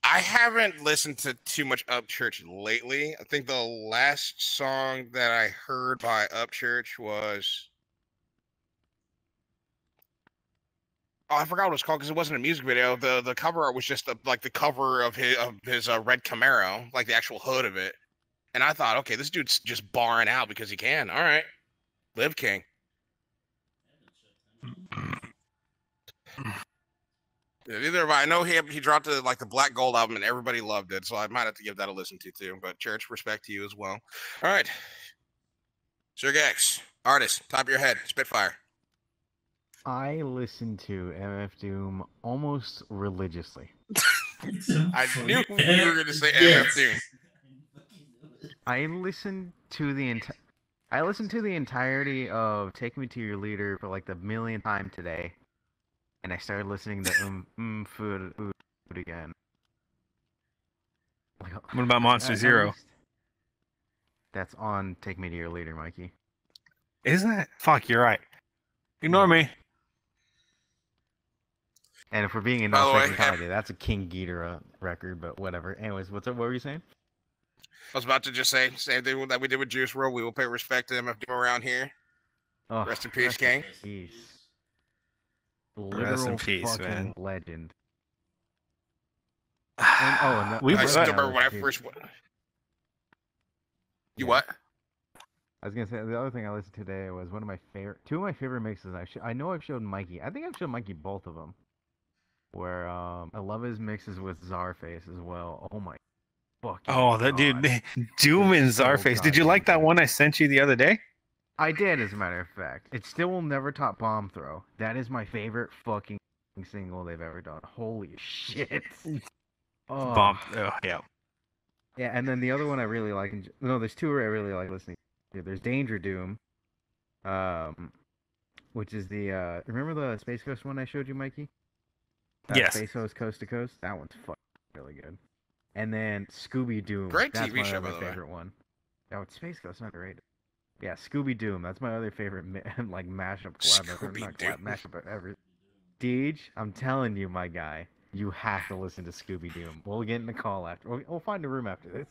I haven't listened to too much Upchurch lately. I think the last song that I heard by Upchurch was... Oh, I forgot what it was called because it wasn't a music video. The cover art was just the cover of his red Camaro, like the actual hood of it. And I thought, okay, this dude's just barring out because he can. All right. Live King. Neither have I. I know he dropped the Black Gold album and everybody loved it, so I might have to give that a listen to too. But Church, respect to you as well. All right, Sir Gex, Artist, top of your head, Spitfire. I listen to MF Doom almost religiously. I knew you were going to say MF Doom. I listened to the entirety of "Take Me to Your Leader" for like the millionth time today, and I started listening to food again. What about Monster Zero? That's on "Take Me to Your Leader," Mikey. Is that? Fuck, you're right. Ignore me. And if we're being in By the way, technicality, that's a King Ghidorah record, but whatever. Anyways, what's up? What were you saying? I was about to just say, same thing that we did with Juice WRLD. We will pay respect to MF Doom around here. Oh, Rest in peace, King. Peace. Rest in peace, fucking man. Legend. I still remember when I first. You what? I was gonna say the other thing I listened to today was two of my favorite mixes. I know I've showed Mikey. I think I've showed Mikey both of them. Where I love his mixes with Czarface as well. Oh my fucking. Oh, that God. dude, Doom and Czarface. Did you like that one I sent you the other day? I did, as a matter of fact. It still will never top Bomb Throw. That is my favorite fucking single they've ever done. Holy shit. Oh. Bomb. Oh, yeah. Yeah, and then the other one I really like. No, there's two where I really like listening to. There's Danger Doom, which is the remember the Space Ghost one I showed you, Mikey? Yes. Space Ghost Coast to Coast. That one's fucking really good. And then Scooby Doom. Great that's TV my show, other by the way. favorite one. Oh, it's Space Ghost, not underrated. Yeah, Scooby Doom. That's my other favorite like mashup collab ever. Not collab, mashup ever. Deej, I'm telling you, my guy, you have to listen to Scooby Doom. We'll get in the call after. We'll find a room after this.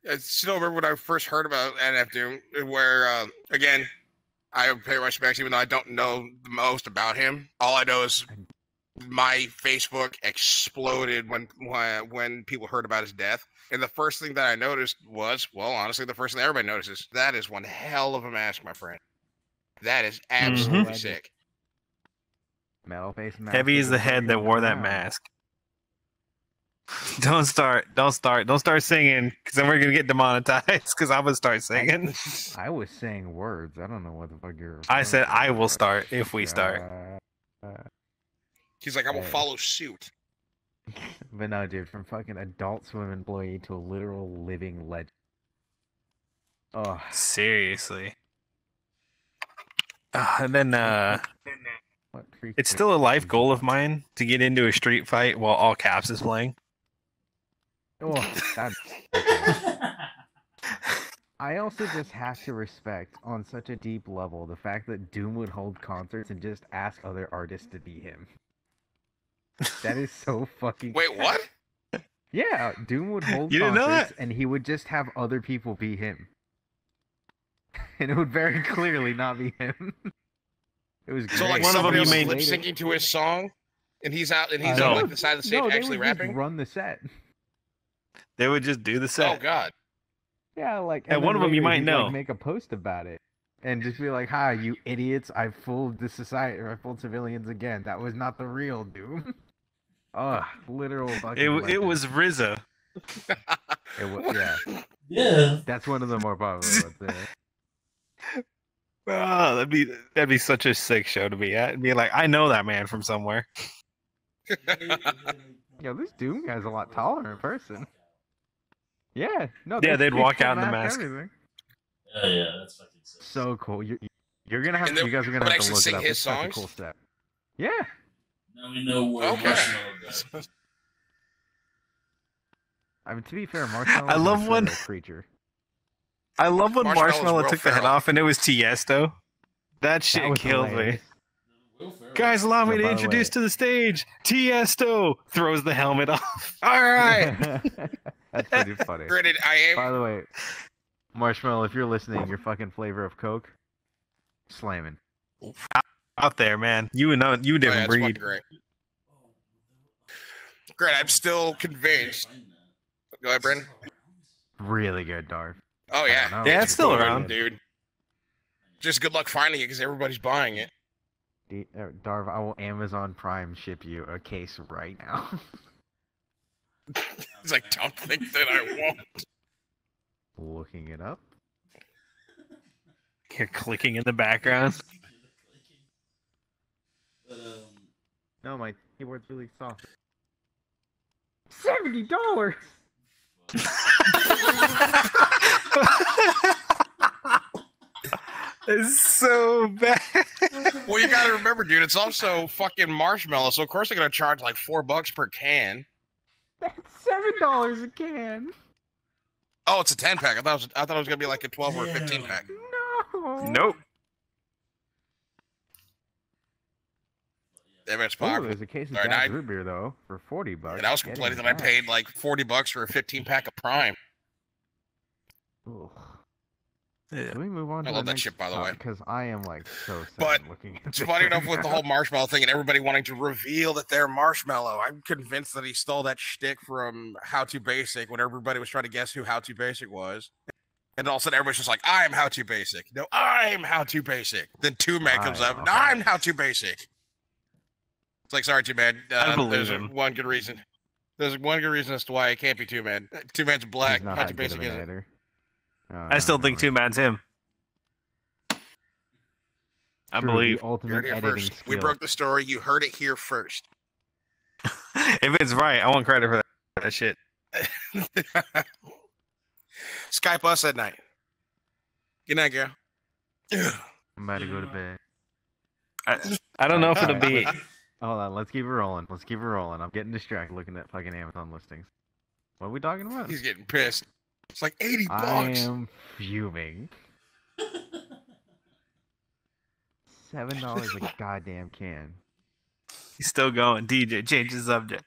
I still remember when I first heard about NF Doom, where, again, I pay respects even though I don't know the most about him. All I know is my Facebook exploded when people heard about his death. And the first thing that I noticed was, well, honestly, the first thing everybody notices, that is one hell of a mask, my friend. That is absolutely sick. Metal face mask. Heavy is the head that wore that mask. Don't start singing, because then we're gonna get demonetized. Because I'm gonna start singing. I was saying words. I don't know what the fuck you're. I said I will start if we start. He's like, I will follow suit. But no, dude, from fucking Adult Swim employee to a literal living legend. Oh, seriously. And then it's still a life goal of mine to get into a street fight while All Caps is playing. Oh, that's... I also just have to respect, on such a deep level, the fact that Doom would hold concerts and just ask other artists to be him. That is so fucking... Wait, what? Yeah, Doom would hold concerts and he would just have other people be him. And it would very clearly not be him. It was great. So like one somebody of them else you lip syncing to his song, and he's out and he's on like the side of the stage actually rapping. Just run the set. They would just do the set. Oh God. Yeah, like. And one of them you might know. Like, make a post about it, and just be like, "Hi, you idiots! I fooled the society, or I fooled civilians again. That was not the real Doom." Oh, literal fucking. It was RZA. It was, yeah. Yeah. That's one of the more popular ones. Yeah. Oh, that'd be such a sick show to be at. And be like, I know that man from somewhere. Yo, this Doom guy's a lot taller in person. Yeah, no. Yeah, they'd walk out in the mask. Yeah, yeah, that's fucking sick. So cool. You're gonna have. You guys are gonna have to look it up. It's such a cool set. Yeah. Now we know what Marshmallow does. I mean, to be fair, Marshmallow. I love when creature. I love when Marshmallow took the head feral. off and it was Tiesto. That shit killed me. Guys, allow me to introduce to the stage Tiesto. Throws the helmet off. All right. That's pretty funny. Granted, I am. By the way, Marshmallow, if you're listening, your fucking flavor of Coke, slamming. Out there, man. You and you different breed. Great. Great. I'm still convinced. Go ahead, Brandon. Really good, Darv. Oh yeah, yeah, it's still around, dude. Just good luck finding it because everybody's buying it. Darv, I will Amazon Prime ship you a case right now. He's like, don't think that I won't. Looking it up. You're clicking in the background. But, No, my keyboard's really soft. $70. It's so bad. Well, you got to remember, dude, it's also fucking marshmallow, so of course they're gonna charge like $4 per can. That's $7 a can. Oh, it's a 10-pack. I thought it was gonna be like a 12 or a 15-pack. No. Nope. It's Ooh, popular. there's a case of All right, Dad's I- root beer though for $40. And I was complaining that I paid like $40 for a 15-pack of Prime. Ooh. Yeah. Can we move on? I to love the that next shit, by the way. Because I am like so sad But looking at It's this funny right enough with the now. whole marshmallow thing and everybody wanting to reveal that they're marshmallow. I'm convinced that he stole that shtick from How To Basic when everybody was trying to guess who How To Basic was. And all of a sudden everybody's just like, I'm How To Basic. No, I'm How To Basic. Then Two Man comes up. No, I'm How To Basic. It's like, sorry, Two Man. I believe There's him. one good reason. There's one good reason as to why it can't be Two Man. Two Man's black. He's not How that To good of Basic an isn't. editor. Oh, I still no, think never Two Man's him. I True, believe. the You ultimate heard it here editing first. skill. We broke the story. You heard it here first. If it's right, I want credit for that shit. Skype us at night. Good night, girl. I'm about to go to bed. I don't know if it'll Alright, be. Hold on, let's keep it rolling. Let's keep it rolling. I'm getting distracted looking at fucking Amazon listings. What are we talking about? He's getting pissed. It's like 80 I bucks. am fuming. $7 a goddamn can. He's still going. DJ, change the subject.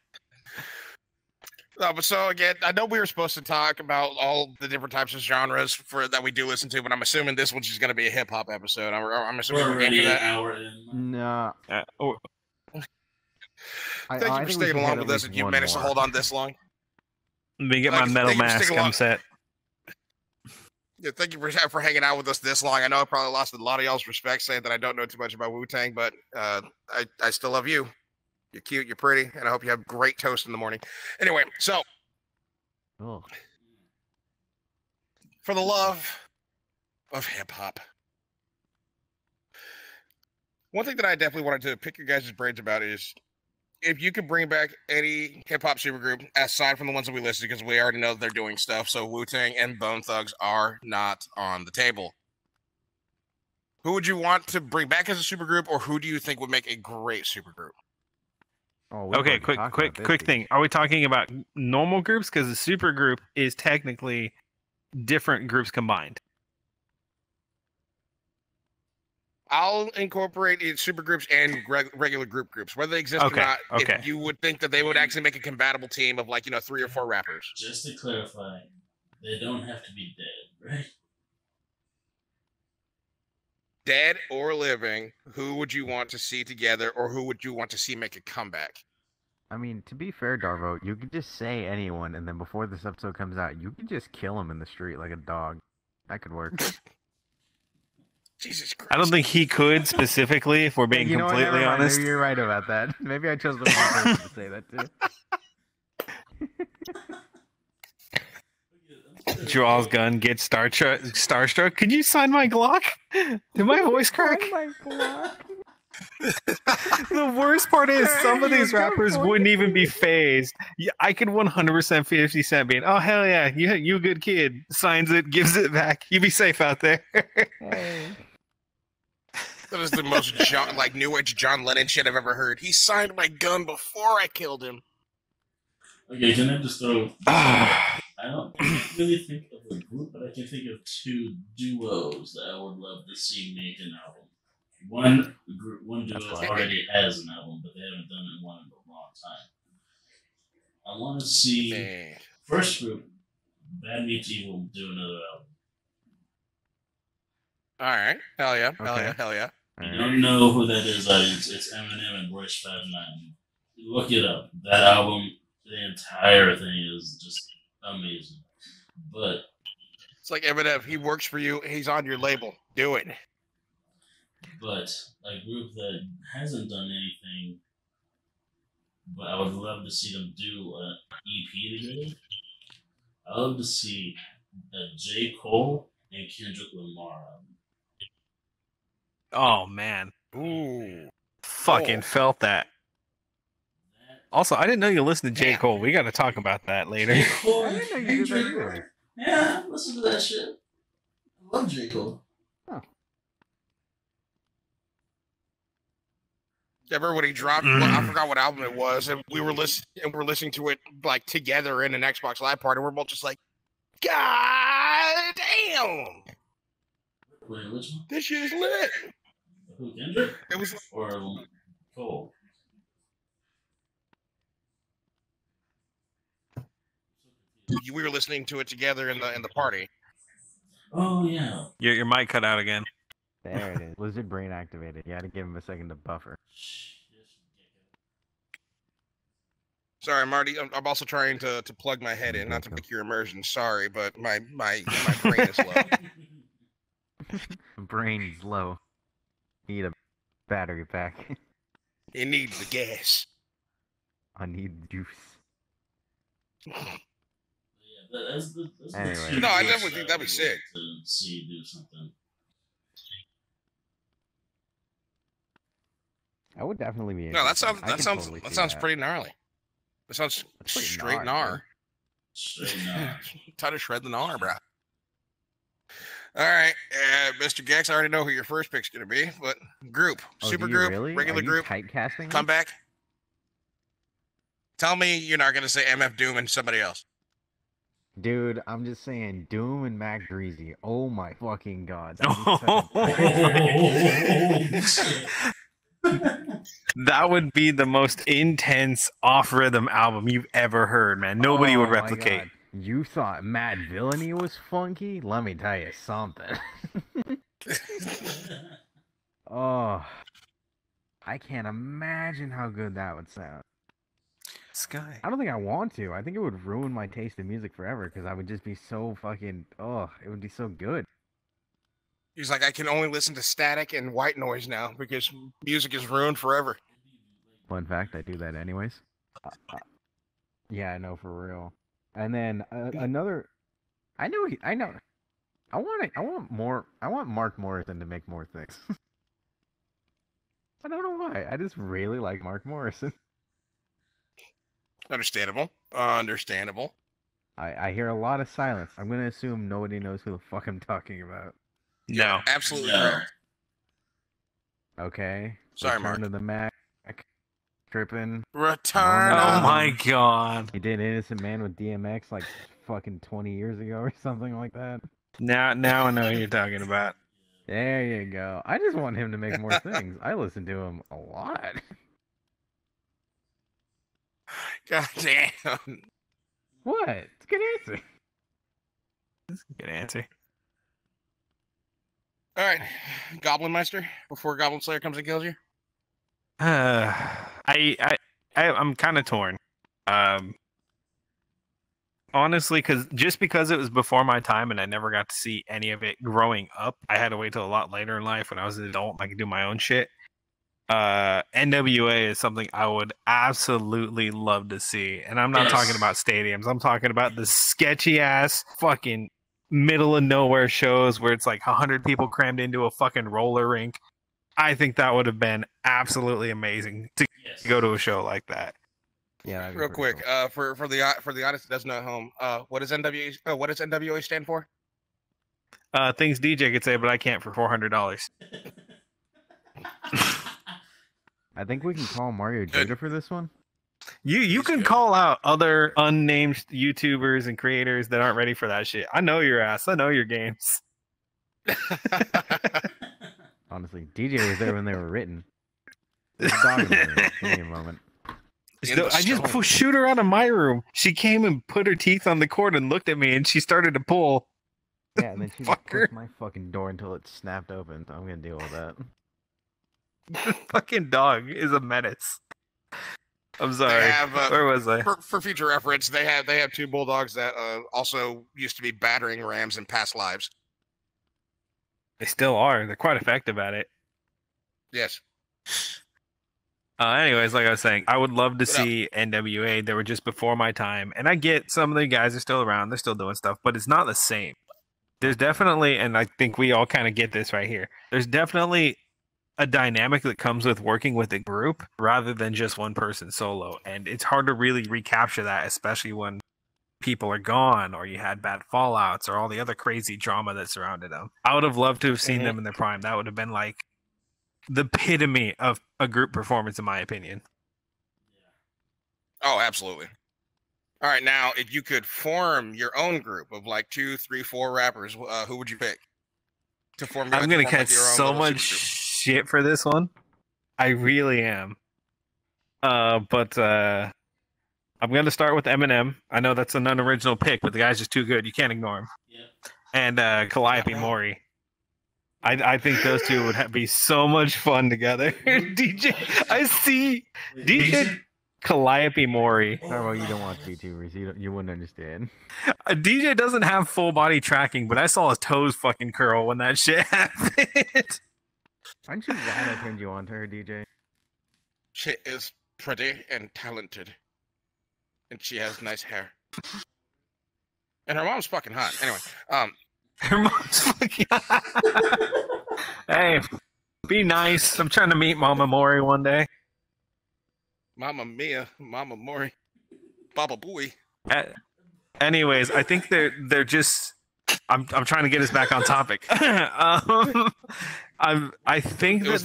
No, but so again, I know we were supposed to talk about all the different types of genres that we do listen to, but I'm assuming this one's just going to be a hip hop episode. I'm assuming we're we're getting already to an that. hour in. No. Thank you for sticking along with us, and you managed to hold on this long. Let me get my metal thank you for mask. sticking I'm along. set. Yeah, thank you for hanging out with us this long. I know I probably lost a lot of y'all's respect saying that I don't know too much about Wu-Tang, but I still love you. You're cute, you're pretty, and I hope you have great toast in the morning. Anyway, so Ugh. for the love of hip-hop, one thing that I definitely wanted to pick your guys' brains about is if you could bring back any hip-hop supergroup aside from the ones that we listed, because we already know that they're doing stuff, so Wu-Tang and Bone Thugs are not on the table. Who would you want to bring back as a supergroup, or who do you think would make a great supergroup? Oh, we've Okay, already quick talked about this, dude. thing. Are we talking about normal groups? Because the super group is technically different groups combined. I'll incorporate supergroups and regular groups, whether they exist or Okay, not. okay. If you would think that they would actually make a compatible team of 3 or 4 rappers. Just to clarify, they don't have to be dead, right? Dead or living, who would you want to see together, or who would you want to see make a comeback? I mean, to be fair, Darvo, you could just say anyone, and then before this episode comes out, you could just kill him in the street like a dog. That could work. Jesus Christ. I don't think he could specifically, if we're being You know what, completely never mind, honest. Maybe you're right about that. Maybe I chose the wrong person to say that too. Draws gun, gets starstruck. Could you sign my Glock? Did my voice crack? Oh my God. The worst part is some of these rappers wouldn't even be phased. Yeah, I could 100% 50 Cent being, oh hell yeah, you a good kid. Signs it, gives it back. You be safe out there. Hey. That is the most new age John Lennon shit I've ever heard. He signed my gun before I killed him. Okay, can I just throw... I don't really think of a group, but I can think of 2 duos that I would love to see make an album. One duo already has an album, but they haven't done one in a long time. I want to see first group, Bad Meets Evil, do another album. All right, hell yeah, Okay. hell yeah. If you don't know who that is, audience, it's Eminem and Royce 5'9". Look it up. That album, the entire thing is just amazing. But It's like Eminem. He works for you. He's on your label. Do it. But a group that hasn't done anything, but I would love to see them do an EP together. I love to see a J. Cole and Kendrick Lamar album. Oh man, Ooh. fucking Oh. felt that. Also, I didn't know you listened to J. Damn. Cole. We got to talk about that later. J. Cole, I didn't know you did that J. Cole. either. Yeah, listen to that shit. I love J. Cole. Remember when he dropped? Well, I forgot what album it was, and we were listening to it like together in an Xbox Live party. We're both just like, God damn, Wait, which one? this shit is lit. Who, Kendrick? It was Or Cole? we were listening to it together in the party. Oh, yeah. Your mic cut out again. There it is. Lizard brain activated. You had to give him a second to buffer. Sorry, Marty. I'm also trying to plug my head in, not to make your immersion. Sorry, but my brain is low. Brain's low. Need a battery pack. It needs the gas. I need juice. That's Anyway. No, I definitely think that'd be sick. To see you do something. I would definitely be. No, that interested. I could totally see sounds pretty gnarly. That sounds That's pretty straight gnar, gnar. Straight gnar. Time to shred the gnar, bro. All right, Mr. Gex, I already know who your first pick's gonna be, but group, Oh, super do you group, really? regular Are you group, typecasting? come back. Tell me you're not gonna say MF Doom and somebody else. Dude, I'm just saying, Doom and Mac Dreezy. Oh my fucking god. That would be the most intense off-rhythm album you've ever heard, man. Nobody would Oh my replicate. God. You thought Mad Villainy was funky? Let me tell you something. Oh, I can't imagine how good that would sound. Sky. I don't think I want to. I think it would ruin my taste in music forever because I would just be so fucking. Oh, it would be so good. He's like, I can only listen to static and white noise now because music is ruined forever. Fun fact, I do that anyways. Yeah, I know, for real. And then another. I know. I want more. I want Mark Morrison to make more things. I don't know why. I just really like Mark Morrison. Understandable. I hear a lot of silence. I'm gonna assume nobody knows who the fuck I'm talking about. No. Absolutely No. correct. Okay. Sorry, Return Mark. to the Mac. Tripping. Return. Oh, Oh of- my god. He did Innocent Man with DMX like fucking 20 years ago or something like that. Now I know what you're talking about. There you go. I just want him to make more things. I listen to him a lot. God damn. What? It's a good answer. Good answer. All right, Goblin Meister, before Goblin Slayer comes and kills you. I'm kind of torn. Honestly, because it was before my time and I never got to see any of it growing up. I had to wait till a lot later in life when I was an adult and I could do my own shit. NWA is something I would absolutely love to see, and I'm not talking about stadiums. I'm talking about the sketchy ass fucking middle of nowhere shows where it's like 100 people crammed into a fucking roller rink. I think that would have been absolutely amazing to go to a show like that. Yeah. that'd be Real pretty quick, cool. for the audience that doesn't know at home, what does NWA stand for? Things DJ could say, but I can't for $400. I think we can call Mario Judah for this one. You can call out other unnamed YouTubers and creators that aren't ready for that shit. I know your ass. I know your games. Honestly, DJ was there when they were written. There's a dog in the room. Give me a moment. I just shoot her out of my room. She came and put her teeth on the cord and looked at me, and she started to pull. Yeah, and then she just pushed my fucking door until it snapped open. So I'm gonna deal with that. The fucking dog is a menace. I'm sorry. Where was I? For future reference, they have two bulldogs that also used to be battering rams in past lives. They still are. They're quite effective at it. Yes. Anyways, like I was saying, I would love to see NWA. They were just before my time, and I get some of the guys are still around. They're still doing stuff, but it's not the same. There's definitely, and I think we all kind of get this right here. There's definitely a dynamic that comes with working with a group rather than just one person solo. And it's hard to really recapture that, especially when people are gone or you had bad fallouts or all the other crazy drama that surrounded them. I would have loved to have seen them in their prime. That would have been like the epitome of a group performance, in my opinion. Oh, absolutely. All right, now if you could form your own group of like 2, 3, 4 rappers, who would you pick to form? I'm gonna catch so much shit for this one. I really am. But I'm gonna start with Eminem. I know that's an unoriginal pick, but the guy's just too good. You can't ignore him. Yeah. And Calliope Mori. I think those two would be so much fun together. DJ, I see DJ Calliope Mori. Oh, well, you don't watch VTubers. You wouldn't understand. DJ doesn't have full body tracking, but I saw his toes fucking curl when that shit happened. Aren't you glad I turned you on to her, DJ? She is pretty and talented, and she has nice hair, and her mom's fucking hot. Anyway, her mom's fucking hot. Hey, be nice. I'm trying to meet Mama Mori one day. Mama Mia, Mama Mori, Baba Booey. Anyways, I think they're just. I'm trying to get us back on topic. I think that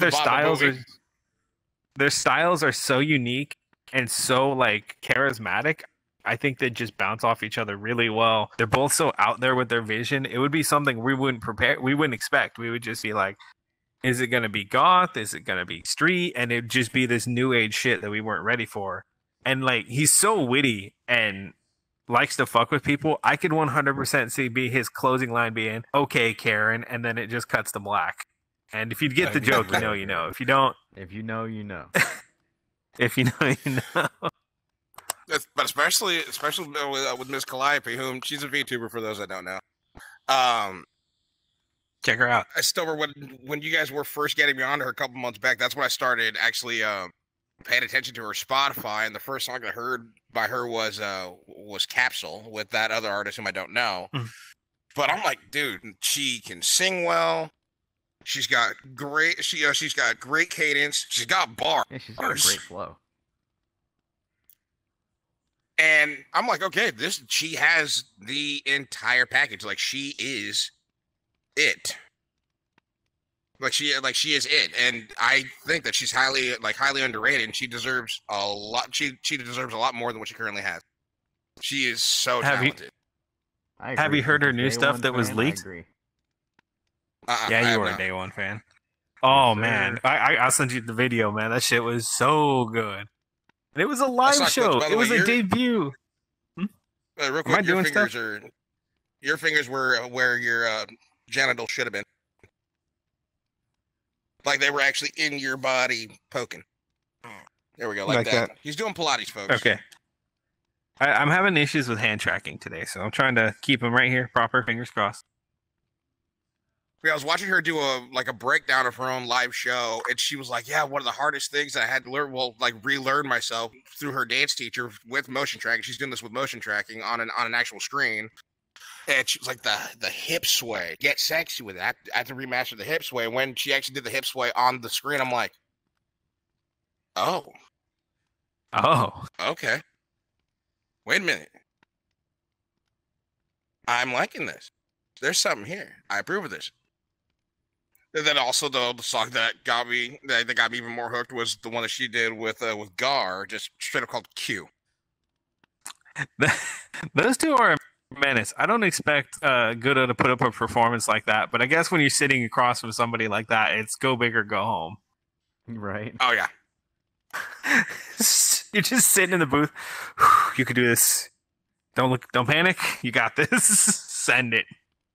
their styles are so unique and so like charismatic. I think they just bounce off each other really well. They're both so out there with their vision. It would be something we wouldn't expect. We would just be like, is it going to be goth? Is it going to be street? And it'd just be this new age shit that we weren't ready for. And like, he's so witty and likes to fuck with people. I could 100% see his closing line being, "Okay, Karen," and then it just cuts to black. And if you get the joke, you know, you know. If you don't, if you know, you know. If you know, you know. But especially with Miss Calliope, whom she's a VTuber for those that don't know. Check her out. I still remember when you guys were first getting me onto her a couple months back. That's when I started actually paying attention to her Spotify, and the first song I heard by her was Capsule with that other artist whom I don't know. But I'm like, dude, she can sing well. She's got great she's got great cadence. She's got bars. Yeah, she's got a great flow. And I'm like, okay, she has the entire package. Like, she is it. Like she is it. And I think that she's highly underrated, and she deserves a lot. She deserves a lot more than what she currently has. She is so talented. Have you heard her new stuff that was leaked? Yeah, you were a day one fan. Oh man, I'll send you the video, man. That shit was so good. And it was a live show. It was a debut. Real quick, your fingers were where your genitals should have been. Like they were actually in your body poking. There we go, like that. He's doing Pilates, folks. Okay. I'm having issues with hand tracking today, so I'm trying to keep them right here, proper, fingers crossed. Yeah, I was watching her do a breakdown of her own live show, and she was like, "Yeah, one of the hardest things that I had to learn, relearn myself through her dance teacher with motion tracking. She's doing this with motion tracking on an actual screen." And she was like, the hip sway, get sexy with it. I had to remaster the hip sway. When she actually did the hip sway on the screen, I'm like, oh, okay. Wait a minute. I'm liking this. There's something here. I approve of this. And then also the song that got me even more hooked was the one that she did with Gar, just straight up called Q. Those two are a menace. I don't expect Gooda to put up a performance like that, but I guess when you're sitting across from somebody like that, it's go big or go home. Right. Oh yeah. You're just sitting in the booth. You could do this. Don't panic. You got this. Send it.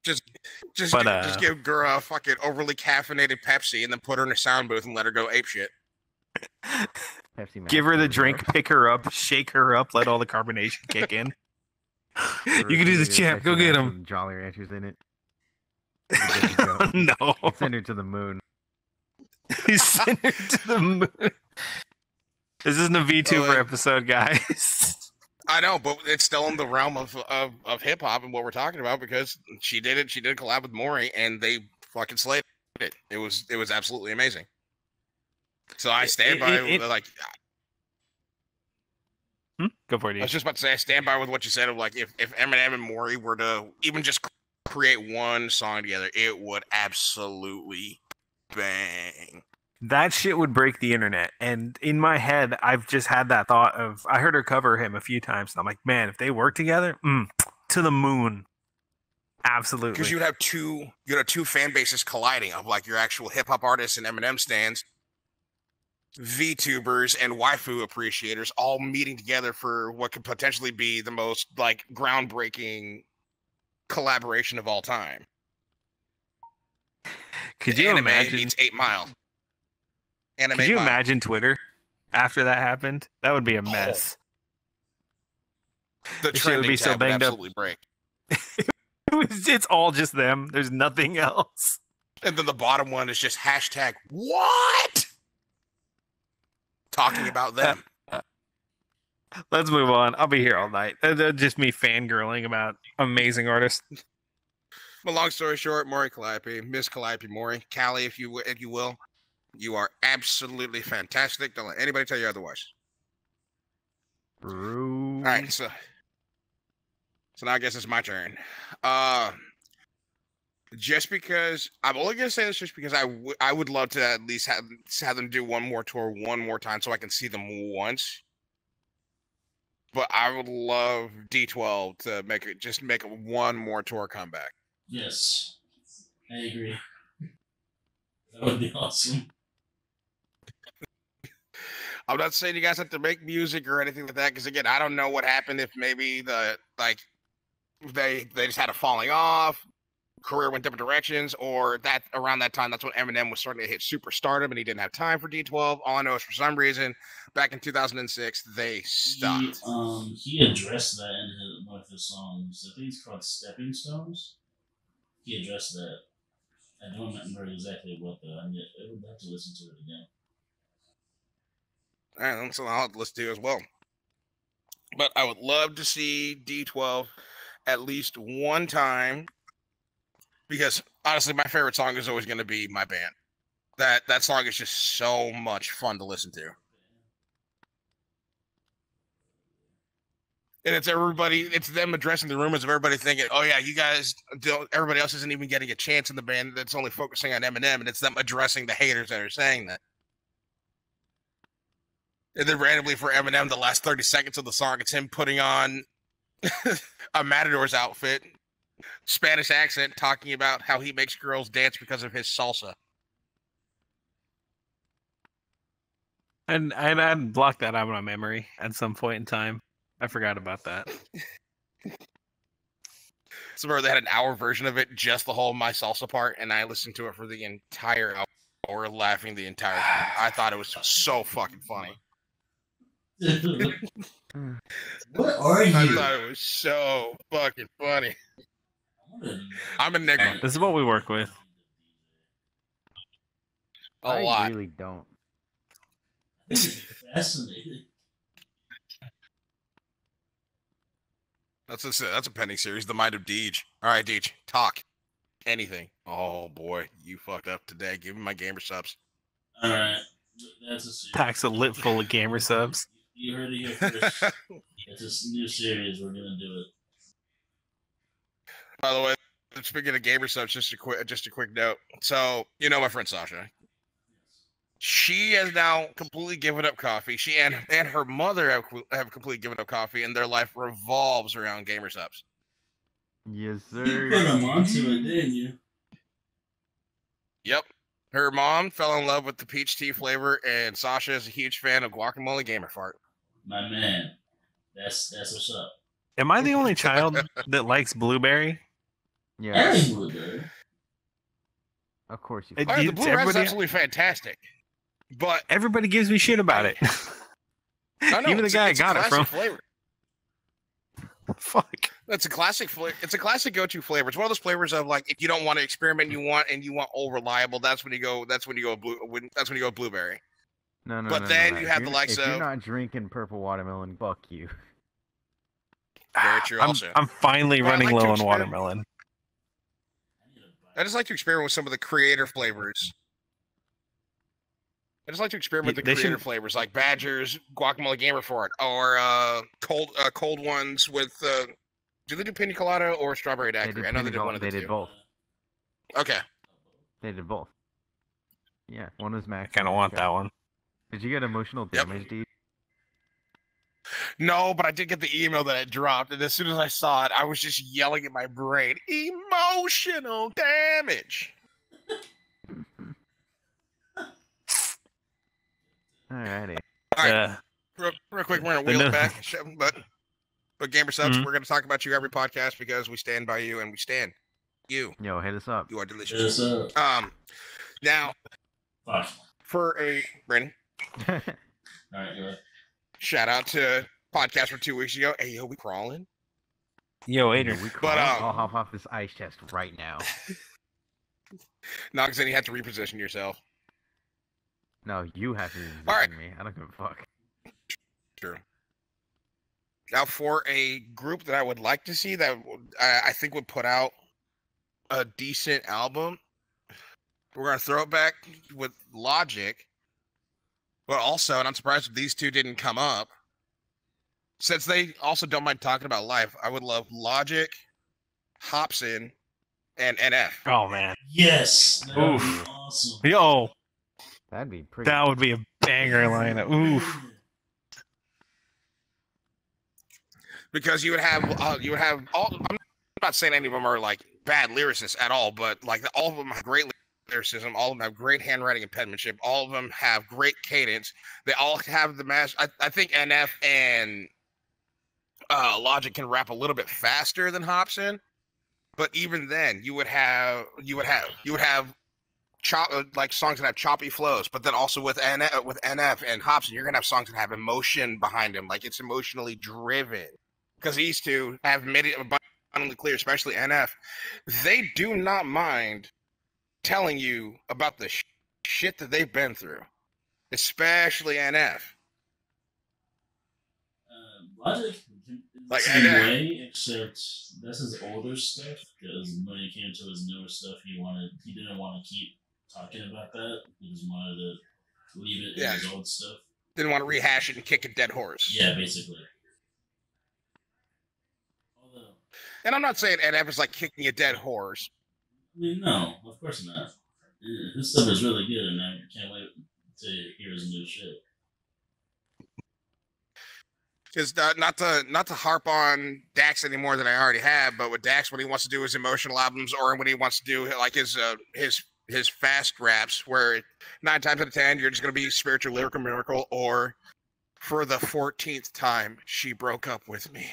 Just give Gura a fucking overly caffeinated Pepsi and then put her in a sound booth and let her go apeshit. Give her the drink, pick her up, shake her up, let all the carbonation kick in. You can do this, champ. Go get him. Jolly Ranchers in it. No. Send her to the moon. He sent her to the moon. This isn't a VTuber episode, guys. I know, but it's still in the realm of hip hop and what we're talking about because she did it. She did a collab with Maury, and they fucking slayed it. It was absolutely amazing. So I stand by like. Go for it. I was just about to say I stand by with what you said of like if Eminem and Maury were to even just create one song together, it would absolutely bang. That shit would break the internet. And in my head, I've just had that thought of I heard her cover him a few times, and I'm like, man, if they work together, to the moon. Absolutely. Because you'd have two fan bases colliding of like your actual hip hop artists and Eminem stands, VTubers and waifu appreciators all meeting together for what could potentially be the most like groundbreaking collaboration of all time. Could you imagine? Means 8 Mile. Could you imagine Twitter after that happened? That would be a mess. The trending would be so banged up. Absolutely break. It's all just them. There's nothing else. And then the bottom one is just hashtag what? Talking about them. Let's move on. I'll be here all night. Just me fangirling about amazing artists. Well, long story short, Maury Calliope, Miss Calliope Maury, Callie, if you will, you are absolutely fantastic. Don't let anybody tell you otherwise. All right, so now I guess it's my turn. Just because I'm only gonna say this, just because I would love to at least have them do one more tour one more time so I can see them once. But I would love D12 to make one more tour comeback. Yes, I agree. That would be awesome. I'm not saying you guys have to make music or anything like that, because again, I don't know what happened if maybe they just had a falling off, career went different directions, or that around that time that's when Eminem was starting to hit superstardom and he didn't have time for D12. All I know is for some reason back in 2006 they stopped. He addressed that in one of his songs. I think it's called Stepping Stones. He addressed that. I don't remember exactly what though. I would have to listen to it again. All right, that's something I'll have to listen to as well. But I would love to see D12 at least one time, because honestly, my favorite song is always going to be My Band. That song is just so much fun to listen to. And it's them addressing the rumors of everybody thinking, oh yeah, you guys don't, everybody else isn't even getting a chance in the band that's only focusing on Eminem, and it's them addressing the haters that are saying that. And then randomly for Eminem, the last 30 seconds of the song, it's him putting on a Matador's outfit, Spanish accent, talking about how he makes girls dance because of his salsa. And I'd blocked that out of my memory at some point in time. I forgot about that. So remember they had an hour version of it, just the whole My Salsa part, and I listened to it for the entire hour, laughing the entire time. I thought it was so fucking funny. What are you? I thought it was so fucking funny. I'm a nigga. This is what we work with. A lot. I really don't. This is fascinating. That's a pending series, The Mind of Deej. All right, Deej, talk. Anything. Oh boy, you fucked up today. Give me my gamer subs. All right, that's a series. Packs a lip full of gamer subs. You heard it here first. It's a new series. We're gonna do it. By the way, speaking of gamer subs, just a quick note. So you know my friend Sasha. She has now completely given up coffee. She and her mother have completely given up coffee, and their life revolves around gamer subs. Yes, sir. You put them onto it, didn't you? Yep. Her mom fell in love with the peach tea flavor, and Sasha is a huge fan of guacamole gamer fart. My man, that's what's up. Am I the only child that likes blueberry? Yeah. I like blueberry. Of course you. The blueberry is absolutely fantastic, but everybody gives me shit about it. I know, even the guy I got it from. Flavor. Fuck. That's a classic flavor. It's a classic go-to flavor. It's one of those flavors of like if you don't want to experiment, you want all reliable. That's when you go blueberry. No. But then you have the likes of. If you're not drinking purple watermelon, fuck you. Very true. Also, I'm finally running low on watermelon. I just like to experiment with some of the creator flavors. I just like to experiment with the They creative should- flavors, like Badgers, Guacamole Gamer for it, or cold ones with. Do they do pina colada or strawberry daiquiri? I know they did one of the They two. did both. Okay. They did both. Yeah, one was I Max. kind of want that one. Did you get emotional Yep. damage, dude? No, but I did get the email that it dropped, and as soon as I saw it, I was just yelling at my brain, emotional damage. Alrighty. All right, Yeah. real quick, we're gonna The wheel no- it back, but Gamer Subs, Mhm. we're gonna talk about you every podcast because we stand by you and we stand you. Yo, hit us up. You are delicious. Yes, sir. Now Fuck. for a Brandon, All right, go ahead. shout out to podcast from 2 weeks ago. Hey, yo, we crawling. Yo, Adrian. I'll hop off this ice chest right now. No, because then you have to reposition yourself. No, you have to All right. visit me. I don't give a fuck. True. Now, for a group that I would like to see that I think would put out a decent album, we're going to throw it back with Logic. But also, and I'm surprised if these two didn't come up, since they also don't mind talking about life, I would love Logic, Hobson, and NF. Oh man. Yes. That would be Oof. awesome. Yo, That'd be pretty. that would be a banger lineup. Oof. Because you would have all. I'm not saying any of them are like bad lyricists at all, but like all of them have great lyricism. All of them have great handwriting and penmanship. All of them have great cadence. They all have the match. I think NF and Logic can rap a little bit faster than Hobson, but even then, you would have like songs that have choppy flows. But then also with NF and Hobson, you're gonna have songs that have emotion behind them, like it's emotionally driven. Because these two have made it abundantly clear, especially NF, they do not mind telling you about the shit that they've been through, especially NF. Logic, Like, same and, way, except that's his older stuff. Because when it came to his newer stuff, he didn't want to keep talking about that. He just wanted to leave it in his old stuff. Didn't want to rehash it and kick a dead horse. Yeah, basically. Although, And I'm not saying NF is like kicking a dead horse. I mean, no, of course not. His stuff is really good, and I can't wait to hear his new shit. Because not to harp on Dax any more than I already have, but with Dax, when he wants to do his emotional albums or when he wants to do like his fast raps, where 9 times out of 10 you're just gonna be spiritual lyrical miracle, or for the 14th time she broke up with me.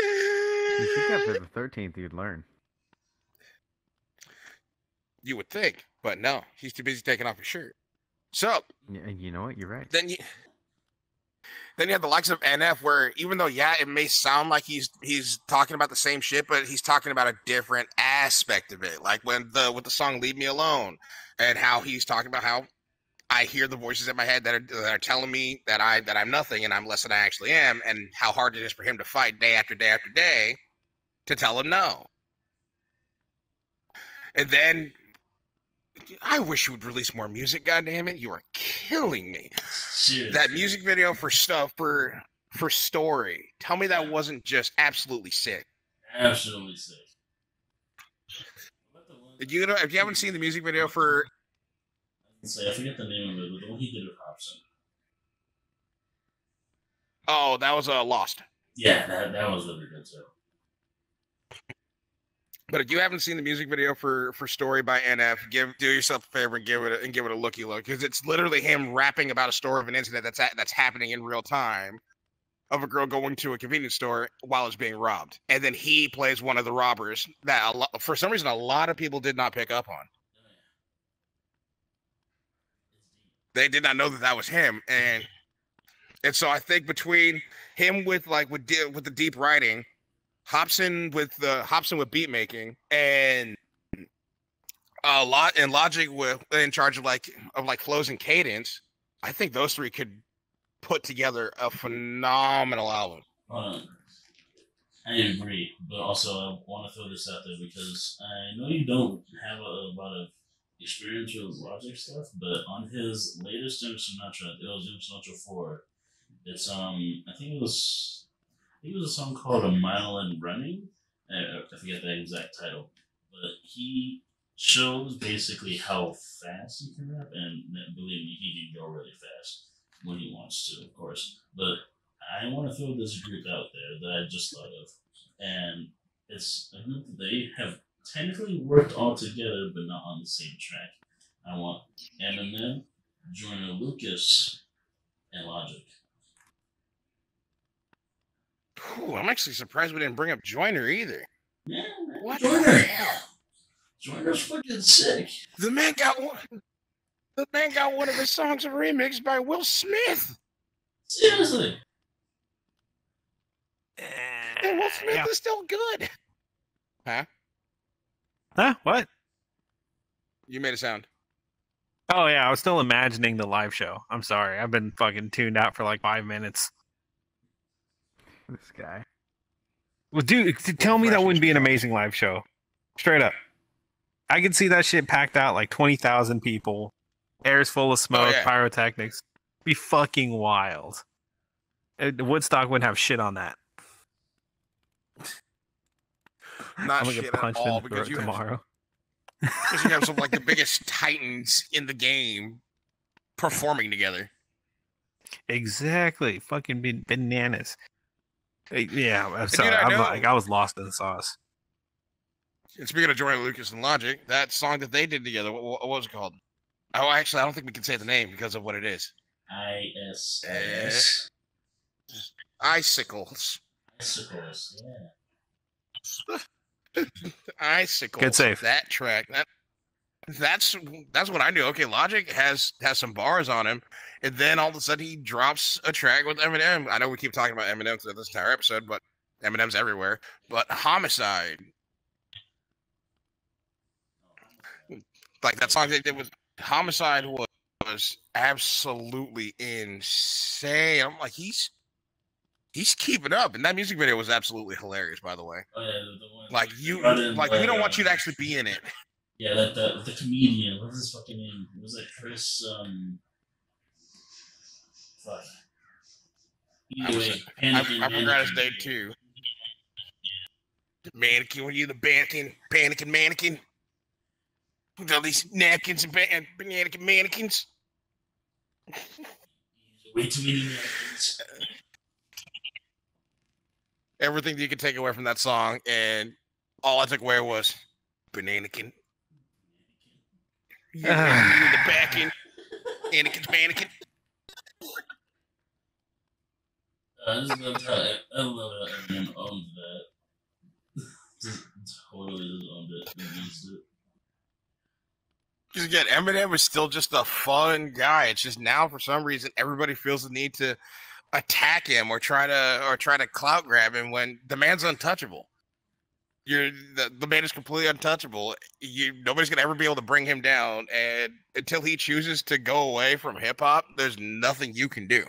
You think after the 13th you'd learn. You would think, but no, he's too busy taking off his shirt. So You know what? You're right. then you have the likes of NF, where even though it may sound like he's talking about the same shit, but he's talking about a different aspect of it. Like with the song "Leave Me Alone," and how he's talking about how I hear the voices in my head that are telling me that I'm nothing and I'm less than I actually am, and how hard it is for him to fight day after day after day to tell him no. And then I wish you would release more music. God damn it, you are killing me. Shit. That music video for Story. Tell me that wasn't just absolutely sick. Absolutely sick. If you haven't seen the music video for, I forget the name of it, but the one he did with Hobson. oh, that was Lost. Yeah, that was really good too. But if you haven't seen the music video for Story by NF, do yourself a favor and give it a looky look, because it's literally him rapping about a story of an incident that's happening in real time, of a girl going to a convenience store while it's being robbed, and then he plays one of the robbers that for some reason a lot of people did not pick up on. They did not know that was him, and so I think between him with the deep writing, Hobson with beat making, and Logic in charge of flows and cadence, I think those three could put together a phenomenal album. I agree, but also I want to throw this out there because I know you don't have a lot of experiential Logic stuff, but on his latest Jim Sinatra, it was Jim Sinatra 4. It's I think it was a song called "A Mile and Running." I forget the exact title, but he shows basically how fast he can rap, and believe me, he can go really fast when he wants to, of course. But I want to throw this group out there that I just thought of, and it's a group that they have technically worked all together, but not on the same track. I want Eminem, Joyner Lucas, and Logic. Ooh, I'm actually surprised we didn't bring up Joyner either. Yeah, What Joyner. the hell? Joyner's fucking sick. The man got one of his songs remixed by Will Smith. Seriously. And Will Smith is still good. Huh? Huh? What? You made a sound. Oh yeah, I was still imagining the live show. I'm sorry, I've been fucking tuned out for like 5 minutes. This guy. Well, dude, tell me that wouldn't be an amazing live show. Straight up, I could see that shit packed out like 20,000 people, air's full of smoke, pyrotechnics. Be fucking wild. Woodstock wouldn't have shit on that. Not I'm gonna shit get at punched all in the because throat tomorrow. Because you have some like the biggest titans in the game performing together. Exactly, fucking bananas. Yeah, I'm And sorry. dude, I was lost in the sauce. And speaking of Joyner Lucas and Logic, that song that they did together, what was it called? Oh, actually, I don't think we can say the name because of what it is. ISIS. Icicles. Icicles, yeah. Icicles. Good save. That track. That's what I knew. Okay, Logic has some bars on him, and then all of a sudden he drops a track with Eminem. I know we keep talking about Eminem through this entire episode, but Eminem's everywhere. But Homicide, like that song they did with Homicide was absolutely insane. I'm like, he's keeping up, and that music video was absolutely hilarious, by the way. Oh, yeah, the one like we don't want you to actually be in it. Yeah, the comedian. What's his fucking name? Was it Chris? Fuck. Either way, I forgot his name too. Mannequin, were you the panicking mannequin? With all these napkins and mannequins. Way too many mannequins. Everything that you could take away from that song, and all I took away was bananakin. You the backing, Anakin's mannequin. I love how Eminem owned that. Totally just owned it. He used it. Because again, Eminem is still just a fun guy. It's just now for some reason everybody feels the need to attack him or try to clout grab him when the man's untouchable. The man is completely untouchable. Nobody's gonna ever be able to bring him down, and until he chooses to go away from hip hop, there's nothing you can do.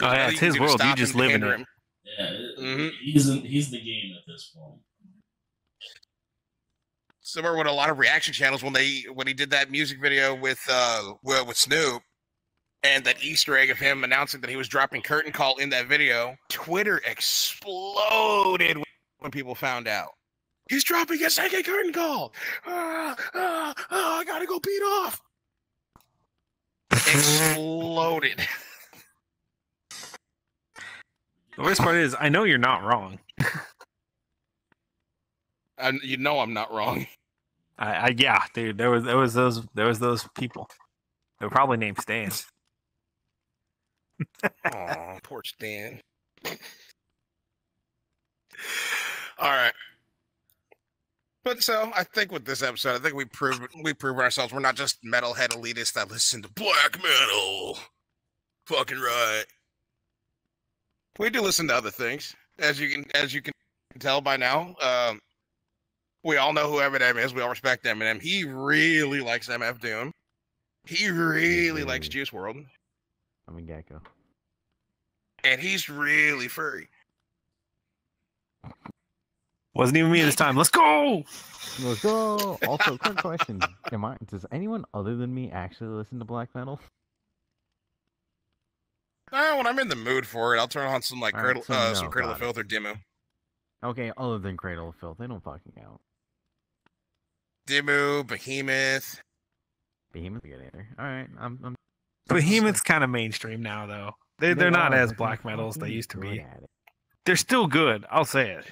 Oh yeah, it's his world. You just live in it. Yeah, he's the game at this point. Similar with a lot of reaction channels when he did that music video with Snoop, and that Easter egg of him announcing that he was dropping Curtain Call in that video, Twitter exploded when people found out. He's dropping a second Curtain Call. I gotta go beat off. Exploded. The worst part is, I know you're not wrong. You know I'm not wrong. Yeah, dude. There was those people. They were probably named Stan. Oh, poor Stan. All right. But so I think with this episode, I think we proved ourselves. We're not just metalhead elitists that listen to black metal. Fucking right. We do listen to other things, as you can tell by now. We all know who Eminem is. We all respect Eminem. He really likes MF Doom. He really likes Juice WRLD. I'm a gecko. And he's really furry. Wasn't even me this time. Let's go. Let's go. Also, quick question: Does anyone other than me actually listen to black metal? When I'm in the mood for it, I'll turn on some like Alright, Cradle, so some no, Cradle of got it. Filth or Dimmu. Okay, other than Cradle of Filth, they don't fucking count. Dimmu, Behemoth. Behemoth good either. Alright, I'm Behemoth's kind of mainstream now, though. They're not are, as but black they're metal as they fucking used to good be. at it. They're still good. I'll say it.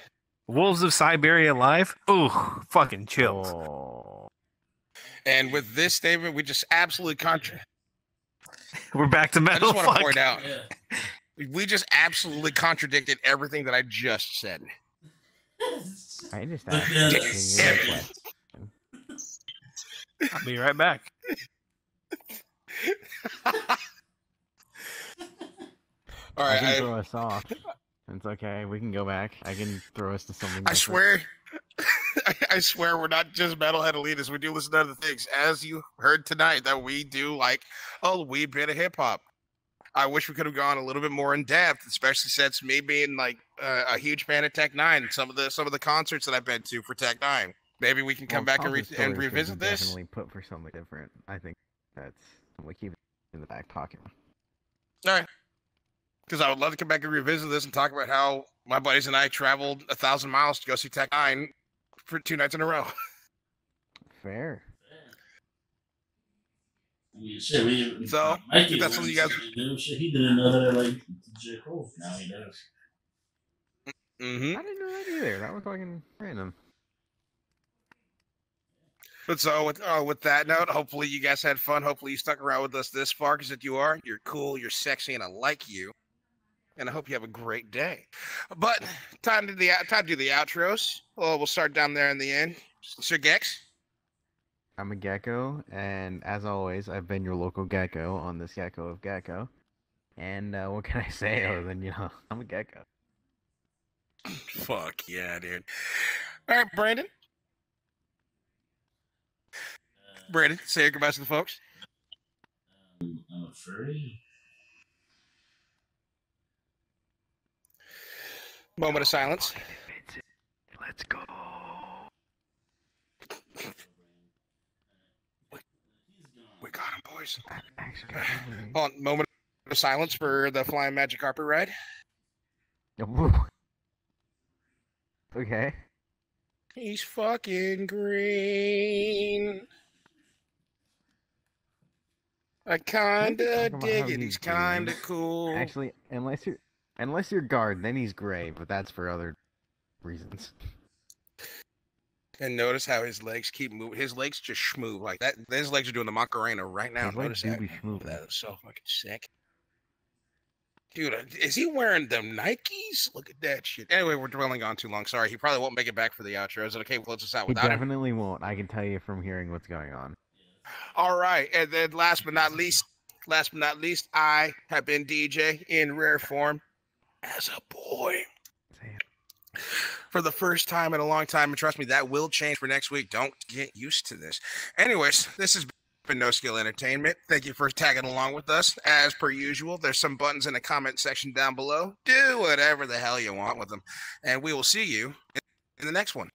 Wolves of Siberia Live. Ooh, fucking chills. Oh. And with this statement, we just absolutely We're back to I metal. just want to Fuck. point out, Yeah. we just absolutely contradicted everything that I just said. I just Look asked at a it. genuine question. I'll be right back. All I right, can throw us off. It's okay. We can go back. I can throw us to something I different. swear, I swear, we're not just metalhead elitists. We do listen to other things, as you heard tonight. That we do like a wee bit of hip hop. I wish we could have gone a little bit more in depth, especially since me being like a huge fan of Tech Nine. Some of the concerts that I've been to for Tech Nine. Maybe we can come back and, Conference and pillars should revisit be this. Definitely put for something different. I think that's we keep it in the back pocket. All right. Because I would love to come back and revisit this and talk about how my buddies and I traveled 1,000 miles to go see Tech Nine for 2 nights in a row. Fair. Shit, So, Mikey if that's something you guys- do, shit, he did another like J. Cole. Now he does. Mm-hmm. I didn't know that either. That was fucking random. But so with that note, hopefully you guys had fun. Hopefully you stuck around with us this far, because if you are, you're cool, you're sexy, and I like you. And I hope you have a great day. But time to do the outros. Well, we'll start down there in the end. Sir Gex. I'm a gecko, and as always, I've been your local gecko on this Gecko of Gecko. And what can I say other than, I'm a gecko. Fuck yeah, dude. All right, Brandon. Brandon, say your goodbyes to the folks. I'm a furry. Moment of silence. Let's go. We got him, boys. Actually, Hold on, moment of silence for the Flying Magic Carpet Ride. Okay. He's fucking green. I kinda talk about dig how it. he's He's kinda green? cool. Actually, unless you're guard, then he's gray, but that's for other reasons. And notice how his legs keep moving. His legs just schmoove like that. His legs are doing the Macarena right now. His legs Notice do that. be schmooving. That is so fucking sick. Dude, is he wearing them Nikes? Look at that shit. Anyway, we're dwelling on too long. Sorry, he probably won't make it back for the outro. Is it okay? We'll close this out He without him. definitely won't. I can tell you from hearing what's going on. All right, and then last but not least, I have been DJ in rare form as a boy for the first time in a long time, and trust me, that will change for next week. Don't get used to this. Anyways, this has been No Skill Entertainment. Thank you for tagging along with us. As per usual, there's some buttons in the comment section down below. Do whatever the hell you want with them, and we will see you in the next one.